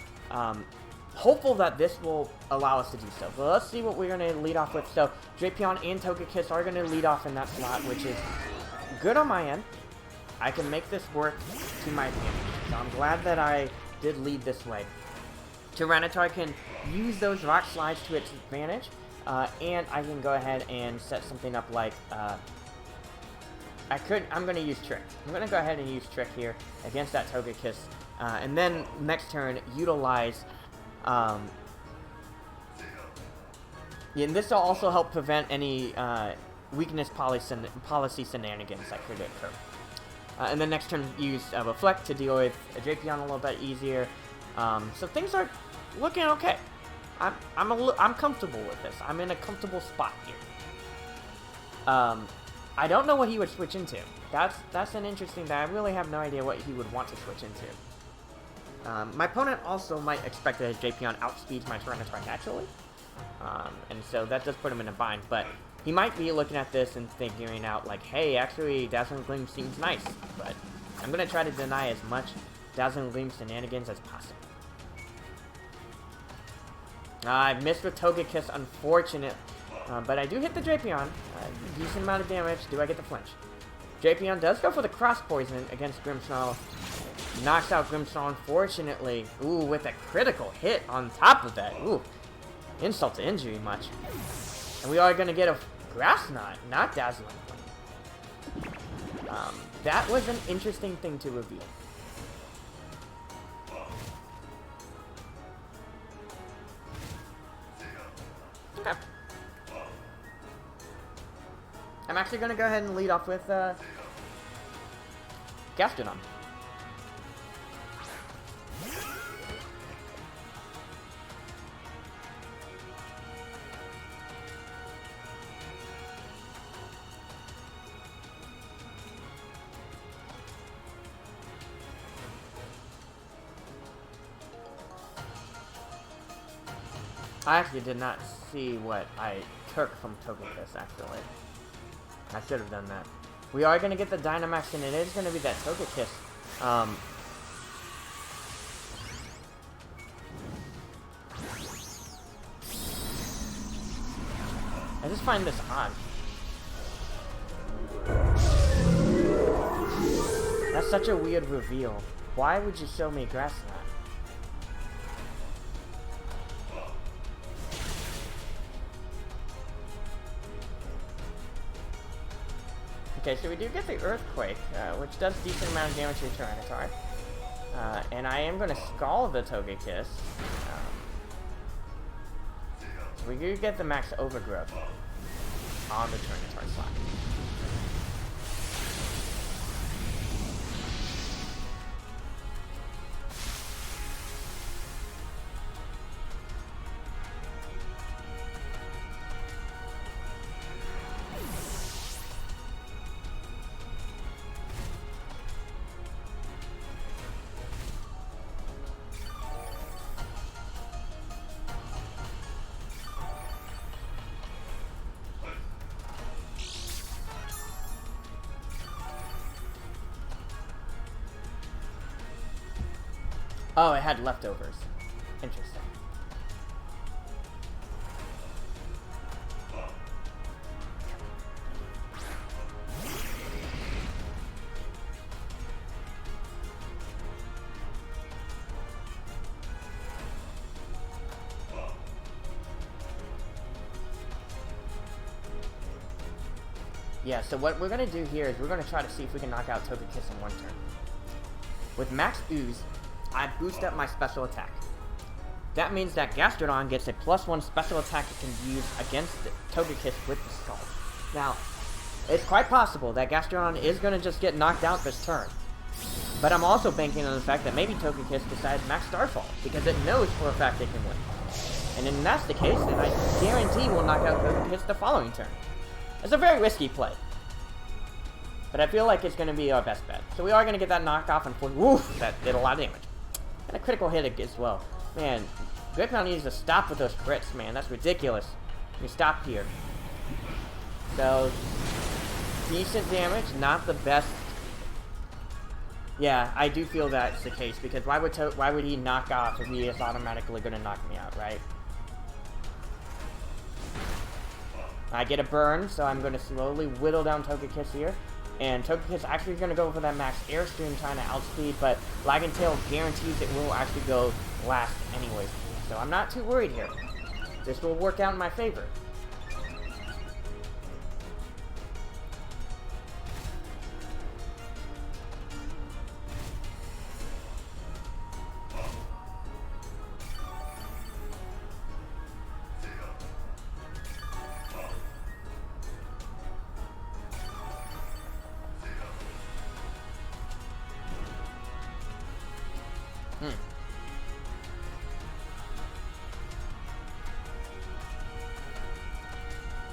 hopeful that this will allow us to do so. So let's see what we're going to lead off with. So Drapion and Togekiss are going to lead off in that slot, which is good on my end. I can make this work to my advantage. So I'm glad that I did lead this way. Tyranitar can use those Rock Slides to its advantage, and I can go ahead and set something up like, I'm going to use Trick. I'm going to go ahead and use Trick here against that Togekiss, and then next turn utilize... and this will also help prevent any weakness policy shenanigans that could occur. And then next turn use Reflect to deal with a Drapion a little bit easier. So things are looking okay. I'm comfortable with this. I'm in a comfortable spot here. I don't know what he would switch into. That's an interesting thing. I really have no idea what he would want to switch into. My opponent also might expect that his Drapion outspeeds my Tyranitar naturally. And so that does put him in a bind, but he might be looking at this and figuring out, like, hey, actually, Dazzling Gleam seems nice, but I'm going to try to deny as much Dazzling Gleam shenanigans as possible. I missed with Togekiss, unfortunate, but I do hit the Drapion. Decent amount of damage. Do I get the flinch? Drapion does go for the Cross Poison against Grimmsnarl. Knocks out Grimmsnarl, unfortunately. Ooh, with a critical hit on top of that. Ooh, insult to injury much. And we are going to get a Grass Knot, not Dazzling Gleam. That was an interesting thing to reveal. Okay. I'm actually going to go ahead and lead off with Gastrodon. I actually did not see what I took from Togekiss, actually. I should have done that. We are going to get the Dynamax, and it is going to be that Togekiss. I just find this odd. That's such a weird reveal. Why would you show me Grass Knot? Okay, so we do get the Earthquake, which does decent amount of damage to Tyranitar. And I am going to Scald the Togekiss. So we do get the max Overgrowth on the Tyranitar slot. Oh, it had leftovers. Interesting. Yeah, so what we're going to do here is we're going to try to see if we can knock out Togekiss in one turn. With Max Ooze, I boost up my special attack. That means that Gastrodon gets a +1 special attack it can use against Togekiss with the Scald. Now, it's quite possible that Gastrodon is going to just get knocked out this turn. But I'm also banking on the fact that maybe Togekiss decides Max Starfall, because it knows for a fact it can win. And if that's the case, then I guarantee we'll knock out Togekiss the following turn. It's a very risky play. But I feel like it's going to be our best bet. So we are going to get that knockoff, and woof, that did a lot of damage. And a critical hit as well. Man, Griffon needs to stop with those crits, man. That's ridiculous. Let me stop here. So, decent damage, not the best. Yeah, I do feel that's the case, because why would he knock off if he is automatically going to knock me out, right? I get a burn, so I'm going to slowly whittle down Togekiss here. And Togekiss actually is going to go for that max Airstream trying to outspeed, but Lagging Tail guarantees it will actually go last anyways. So I'm not too worried here. This will work out in my favor.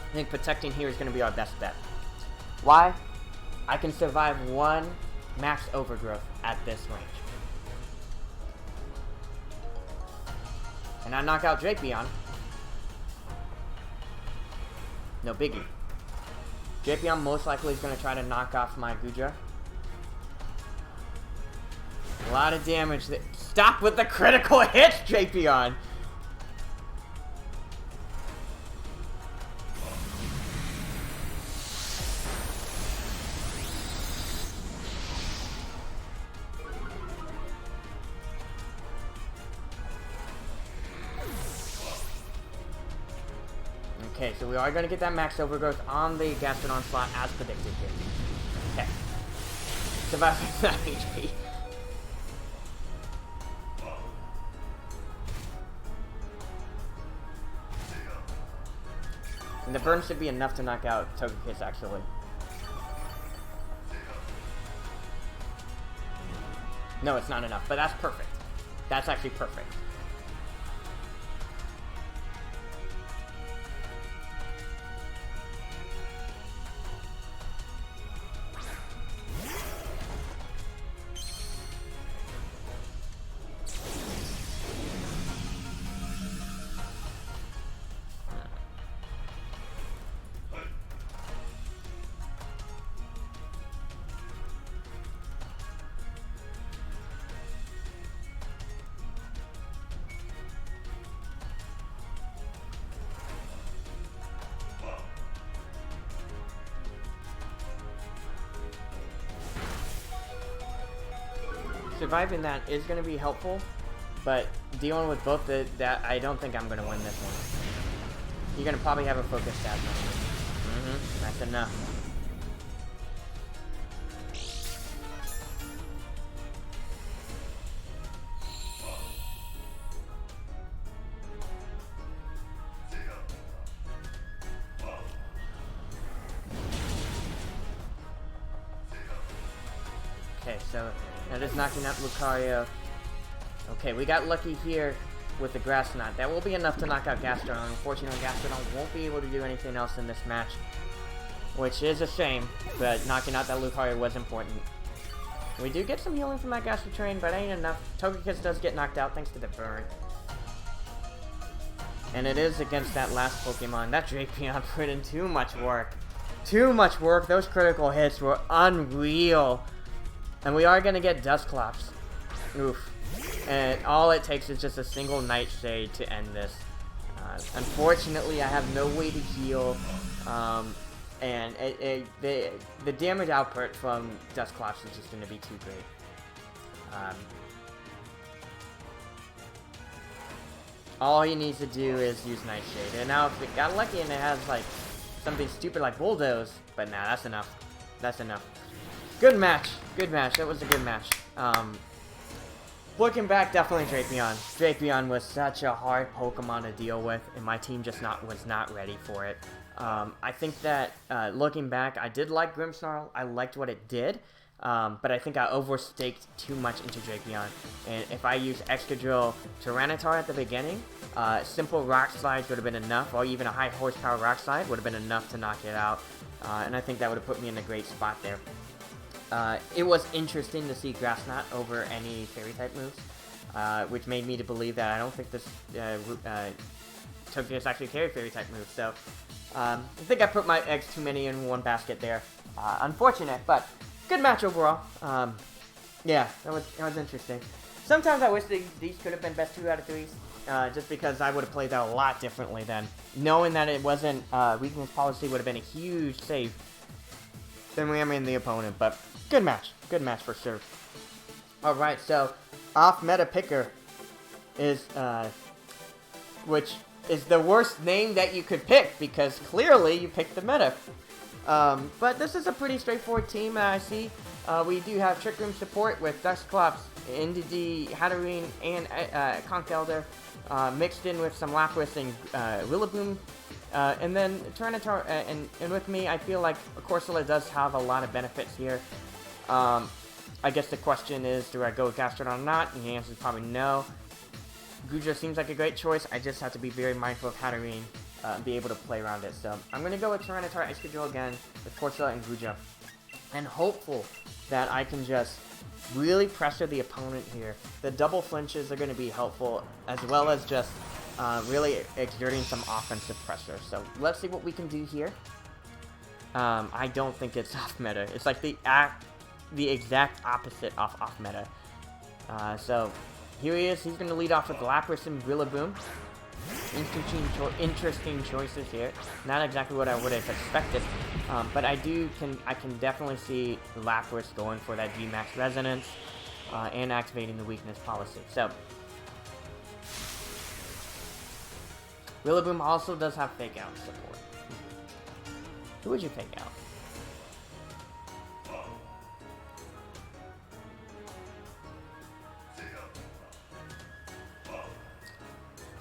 I think protecting here is going to be our best bet. Why? I can survive one max Overgrowth at this range. And I knock out Drapion. No biggie. Drapion most likely is going to try to knock off my Goodra. A lot of damage. Stop with the critical hits, Drapion! Okay, so we are going to get that max Overgrowth on the Gastrodon slot as predicted here. Okay. Survive that HP. And the burn should be enough to knock out Togekiss, actually. No, it's not enough, but that's perfect. That's actually perfect. surviving that is going to be helpful, but dealing with both that, I don't think I'm going to win this one. You're going to probably have a focus stab. That's enough. Okay, so that is knocking out Lucario. Okay, we got lucky here with the Grass Knot. That will be enough to knock out Gastrodon. Unfortunately, Gastrodon won't be able to do anything else in this match, which is a shame, but knocking out that Lucario was important. We do get some healing from that Gastro Train, but ain't enough. Togekiss does get knocked out thanks to the burn. And it is against that last Pokemon. That Drapion put in too much work. Too much work. Those critical hits were unreal. And we are going to get Dusclops. Oof. And all it takes is just a single Nightshade to end this. Unfortunately, I have no way to heal. And the damage output from Dusclops is just going to be too great. All he needs to do is use Nightshade. And now if it got lucky and it has like something stupid like Bulldoze, but nah, that's enough. That's enough. Good match. Good match. That was a good match. Looking back, definitely Drapion. Drapion was such a hard Pokemon to deal with, and my team just was not ready for it. I think that, looking back, I did like Grimmsnarl. I liked what it did, but I think I overstaked too much into Drapion. And if I used Excadrill Tyranitar at the beginning, simple Rock Slides would have been enough, or even a high horsepower Rock Slide would have been enough to knock it out. And I think that would have put me in a great spot there. It was interesting to see Grass Knot over any Fairy-type moves, which made me to believe that I don't think this Togekiss actually carry Fairy-type moves, so I think I put my eggs too many in one basket there. Unfortunate, but good match overall. Yeah, that was interesting. Sometimes I wish these could have been best 2 out of 3s, just because I would have played that a lot differently then. Knowing that it wasn't weakness policy would have been a huge save than we in the opponent, but good match for sure. Alright, so off-meta picker is, which is the worst name that you could pick, because clearly you picked the meta. But this is a pretty straightforward team, I see. We do have Trick Room support with Dusclops, Indeedee, Hatterene, and Conkeldurr, mixed in with some Lapras and Rillaboom. And then Tyranitar, and with me, I feel like Corsola does have a lot of benefits here. I guess the question is, do I go with Gastrodon or not? And the answer is probably no. Goodra seems like a great choice. I just have to be very mindful of Hatterene and be able to play around it. So I'm going to go with Tyranitar, Excadrill again, with Corsola and Goodra. And hopeful that I can just really pressure the opponent here. The double flinches are going to be helpful, as well as just really exerting some offensive pressure. So let's see what we can do here. I don't think it's off meta. It's like the exact opposite of off meta. So here he is. He's going to lead off with Lapras and Rillaboom. Interesting choices here. Not exactly what I would have expected, but I can definitely see Lapras going for that G-Max Resonance and activating the weakness policy. So Rillaboom also does have Fake Out support. Who would you Fake Out?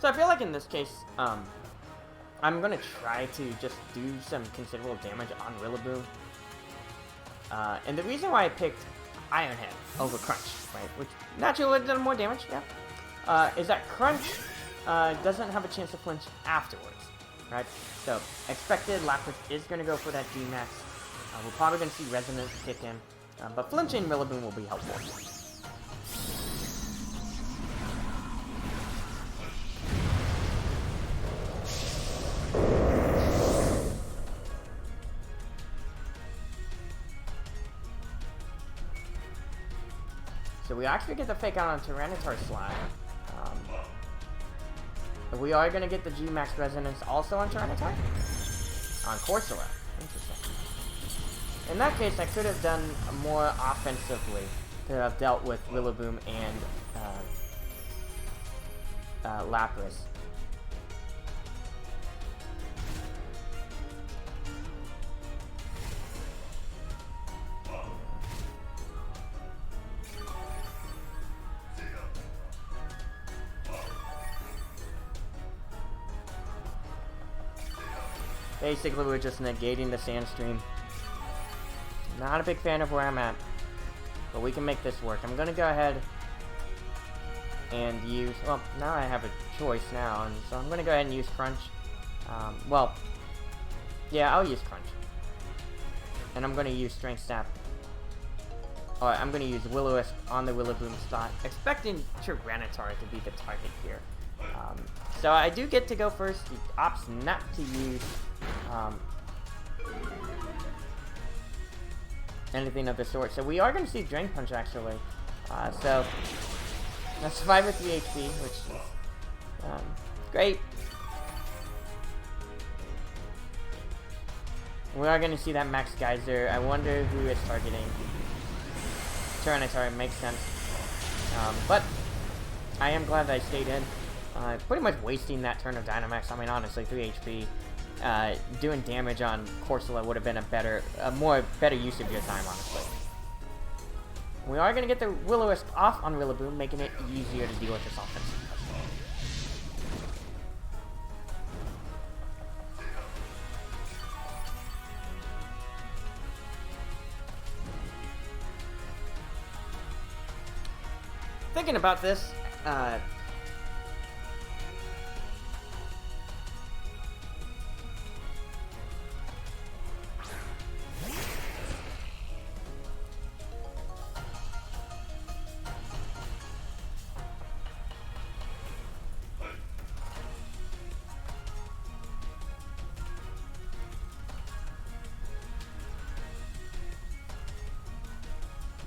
So I feel like in this case, I'm going to try to just do some considerable damage on Rillaboom. And the reason why I picked Iron Head over Crunch, right, which naturally would have done more damage, yeah, is that Crunch doesn't have a chance to flinch afterwards, right? So expected Lapras is going to go for that G-Max. We're probably going to see Resonance kick in, but flinching Rillaboom will be helpful. So we actually get the Fake Out on Tyranitar Slide. We are going to get the G-Max Resonance also on Tyranitar? On Corsola. Interesting. In that case, I could have done more offensively to have dealt with Rillaboom and Lapras. Basically, we're just negating the Sandstream. Not a big fan of where I'm at, but we can make this work. I'm gonna go ahead and use, well, now I have a choice now, and so I'm gonna go ahead and use Crunch. Well, yeah, I'll use Crunch. And I'm gonna use Strength Sap. Alright, I'm gonna use Will-O-Wisp on the Rillaboom spot, expecting Tyranitar to be the target here. So I do get to go first. He opts not to use anything of the sort. So we are going to see Drain Punch, actually. So that's 5 with 3 HP, which is great. We are going to see that Max Geyser. I wonder who it's targeting. Tyranitar makes sense. But I am glad that I stayed in. Pretty much wasting that turn of Dynamax. I mean, honestly, 3 HP. Doing damage on Corsola would have been a better use of your time, honestly. We are going to get the Will-O-Wisp off on Rillaboom, making it easier to deal with this offense. Thinking about this,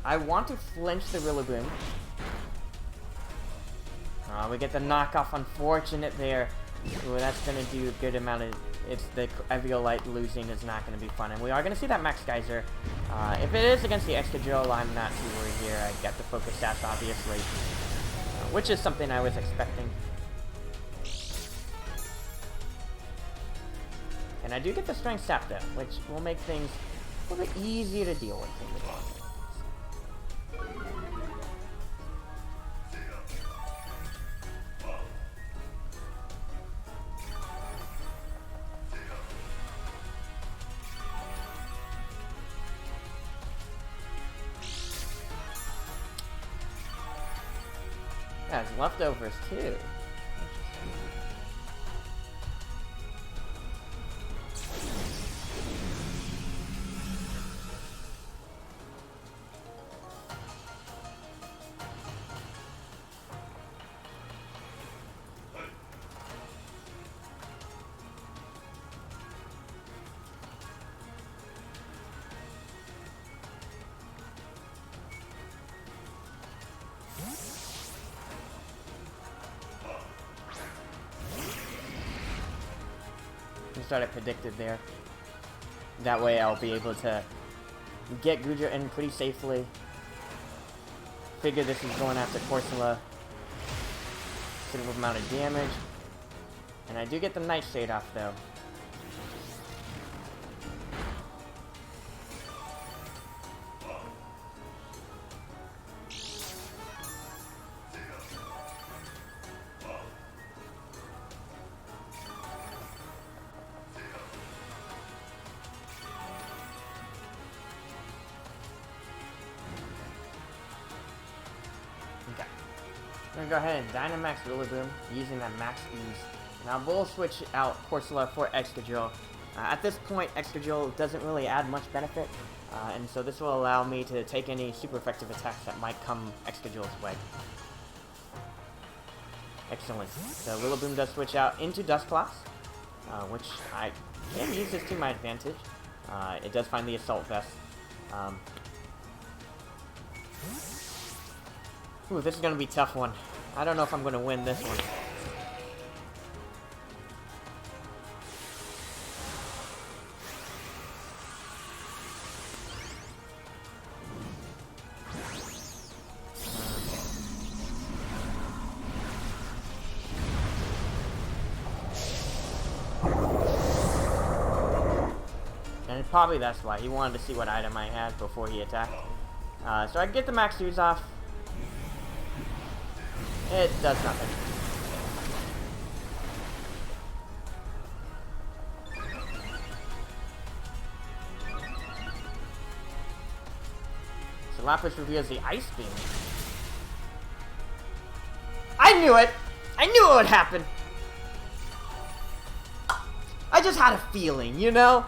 I want to flinch the Rillaboom. We get the knockoff, unfortunate there. Ooh, that's going to do a good amount of... It's the Eviolite losing is not going to be fun. And we are going to see that Max Geyser. If it is against the Excadrill, I'm not too worried here. I got the Focus Sash, obviously. Which is something I was expecting. And I do get the Strength Sap, though, which will make things a little bit easier to deal with in the long run. Yeah, it's leftovers too. Started predicted there. That way I'll be able to get Goodra in pretty safely. Figure this is going after Corsola. Considerable amount of damage. And I do get the Nightshade off though. I'm going to go ahead and Dynamax Rillaboom using that max ease. Now we'll switch out Corsola for Excadrill. At this point, Excadrill doesn't really add much benefit, and so this will allow me to take any super effective attacks that might come Excadrill's way. Excellent. So Rillaboom does switch out into Dusclops, which I can use this to my advantage. It does find the Assault Vest. Ooh, this is going to be a tough one. I don't know if I'm going to win this one. and probably that's why. He wanted to see what item I had before he attacked. So I get the max use off. It does nothing. So Lapras reveals the Ice Beam. I knew it! I knew it would happen! I just had a feeling, you know?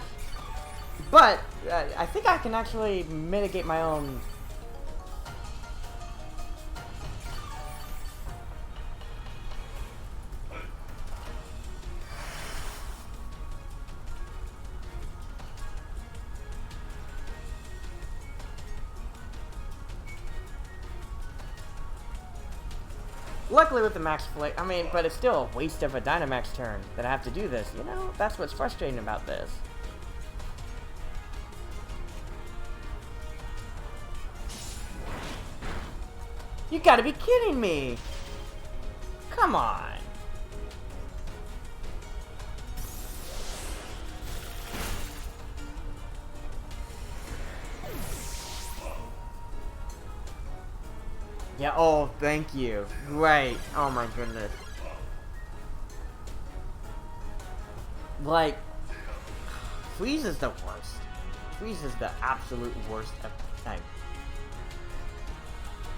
But, I think I can actually mitigate my own... Luckily with the Max Flick, I mean, but it's still a waste of a Dynamax turn that I have to do this, you know? That's what's frustrating about this. You gotta be kidding me! Come on! Yeah, oh, thank you. Great. Oh my goodness. Like, Freeze is the worst. Freeze is the absolute worst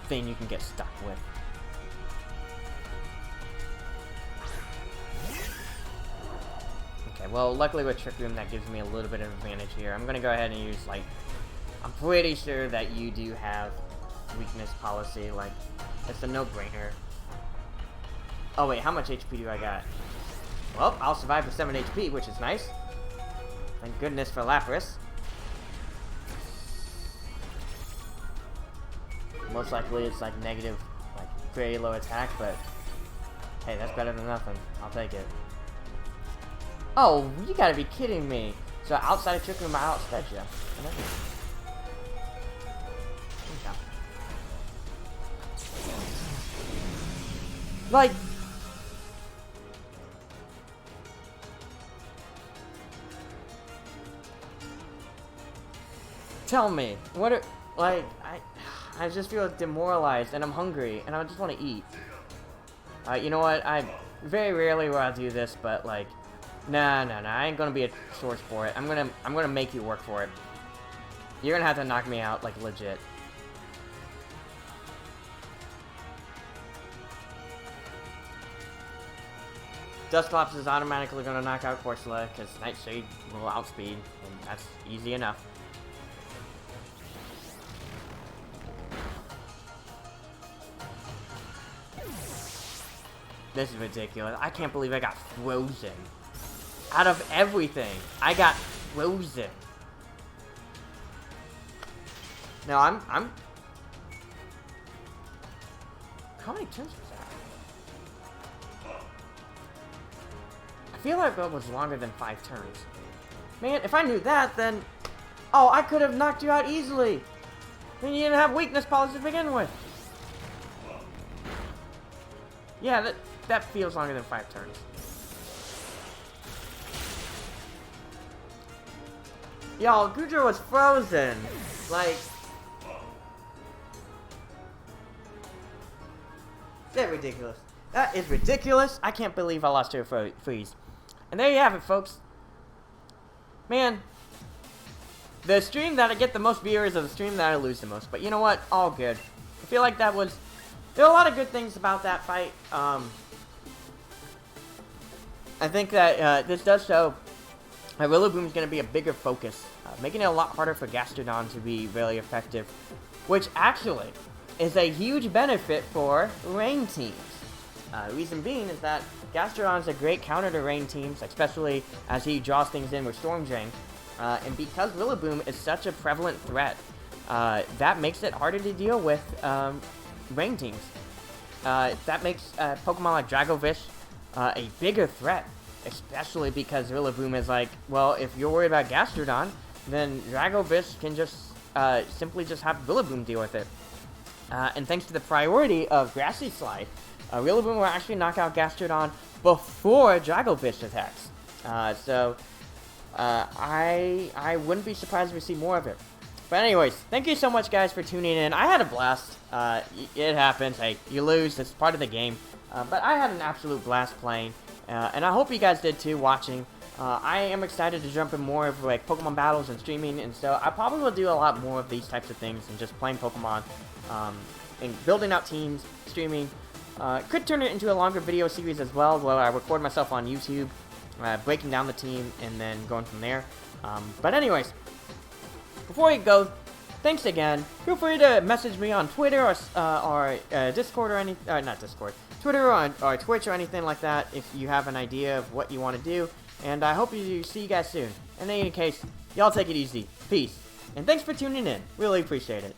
thing you can get stuck with. Okay, well, luckily with Trick Room, that gives me a little bit of advantage here. I'm gonna go ahead and use, like, I'm pretty sure that you do have weakness policy, like, it's a no-brainer. Oh wait, how much HP do I got? Well, I'll survive with 7 HP, which is nice. Thank goodness for Lapras. Most likely it's like negative, like very low attack, but hey, that's better than nothing. I'll take it. Oh, you gotta be kidding me. So outside of Trick Room, I outsped you. Like, tell me, what are, like, I just feel demoralized, and I'm hungry, and I just want to eat. You know what, I very rarely will I do this, but, like, nah, I ain't gonna be a source for it. I'm gonna make you work for it. You're gonna have to knock me out, like, legit. Dusclops is automatically going to knock out Corsola because Nightshade will outspeed, and that's easy enough. This is ridiculous. I can't believe I got frozen. Out of everything, I got frozen. No, I'm... How many turns was that? I feel like that was longer than 5 turns. Man, if I knew that, then... Oh, I could have knocked you out easily. Then you didn't have weakness policy to begin with. Yeah, that feels longer than 5 turns. Y'all, Goodra was frozen. Like... That's ridiculous. That is ridiculous. I can't believe I lost to a freeze. And there you have it, folks. Man, the stream that I get the most viewers is the stream that I lose the most. But you know what? All good. I feel like that was... There are a lot of good things about that fight. I think that this does show that Rillaboom is going to be a bigger focus, making it a lot harder for Gastrodon to be really effective, which actually is a huge benefit for rain teams. Reason being is that Gastrodon is a great counter to rain teams, especially as he draws things in with Storm Drain. And because Rillaboom is such a prevalent threat, that makes it harder to deal with rain teams. That makes Pokemon like Dragovish a bigger threat, especially because Rillaboom is like, well, if you're worried about Gastrodon, then Dragovish can just simply just have Rillaboom deal with it. And thanks to the priority of Grassy Slide, Rillaboom will actually knock out Gastrodon before Dragovish attacks. So, I wouldn't be surprised if we see more of it. But anyways, thank you so much, guys, for tuning in. I had a blast. It happens. Hey, you lose. It's part of the game. But I had an absolute blast playing. And I hope you guys did too, watching. I am excited to jump in more of like Pokemon battles and streaming. And so I probably will do a lot more of these types of things and just playing Pokemon. And building out teams, streaming. Could turn it into a longer video series as well, where I record myself on YouTube, breaking down the team, and then going from there. But anyways, before you go, thanks again. Feel free to message me on Twitter or Discord or not Discord, Twitter or Twitch or anything like that if you have an idea of what you want to do. And I hope you see you guys soon. In any case, y'all take it easy. Peace. And thanks for tuning in. Really appreciate it.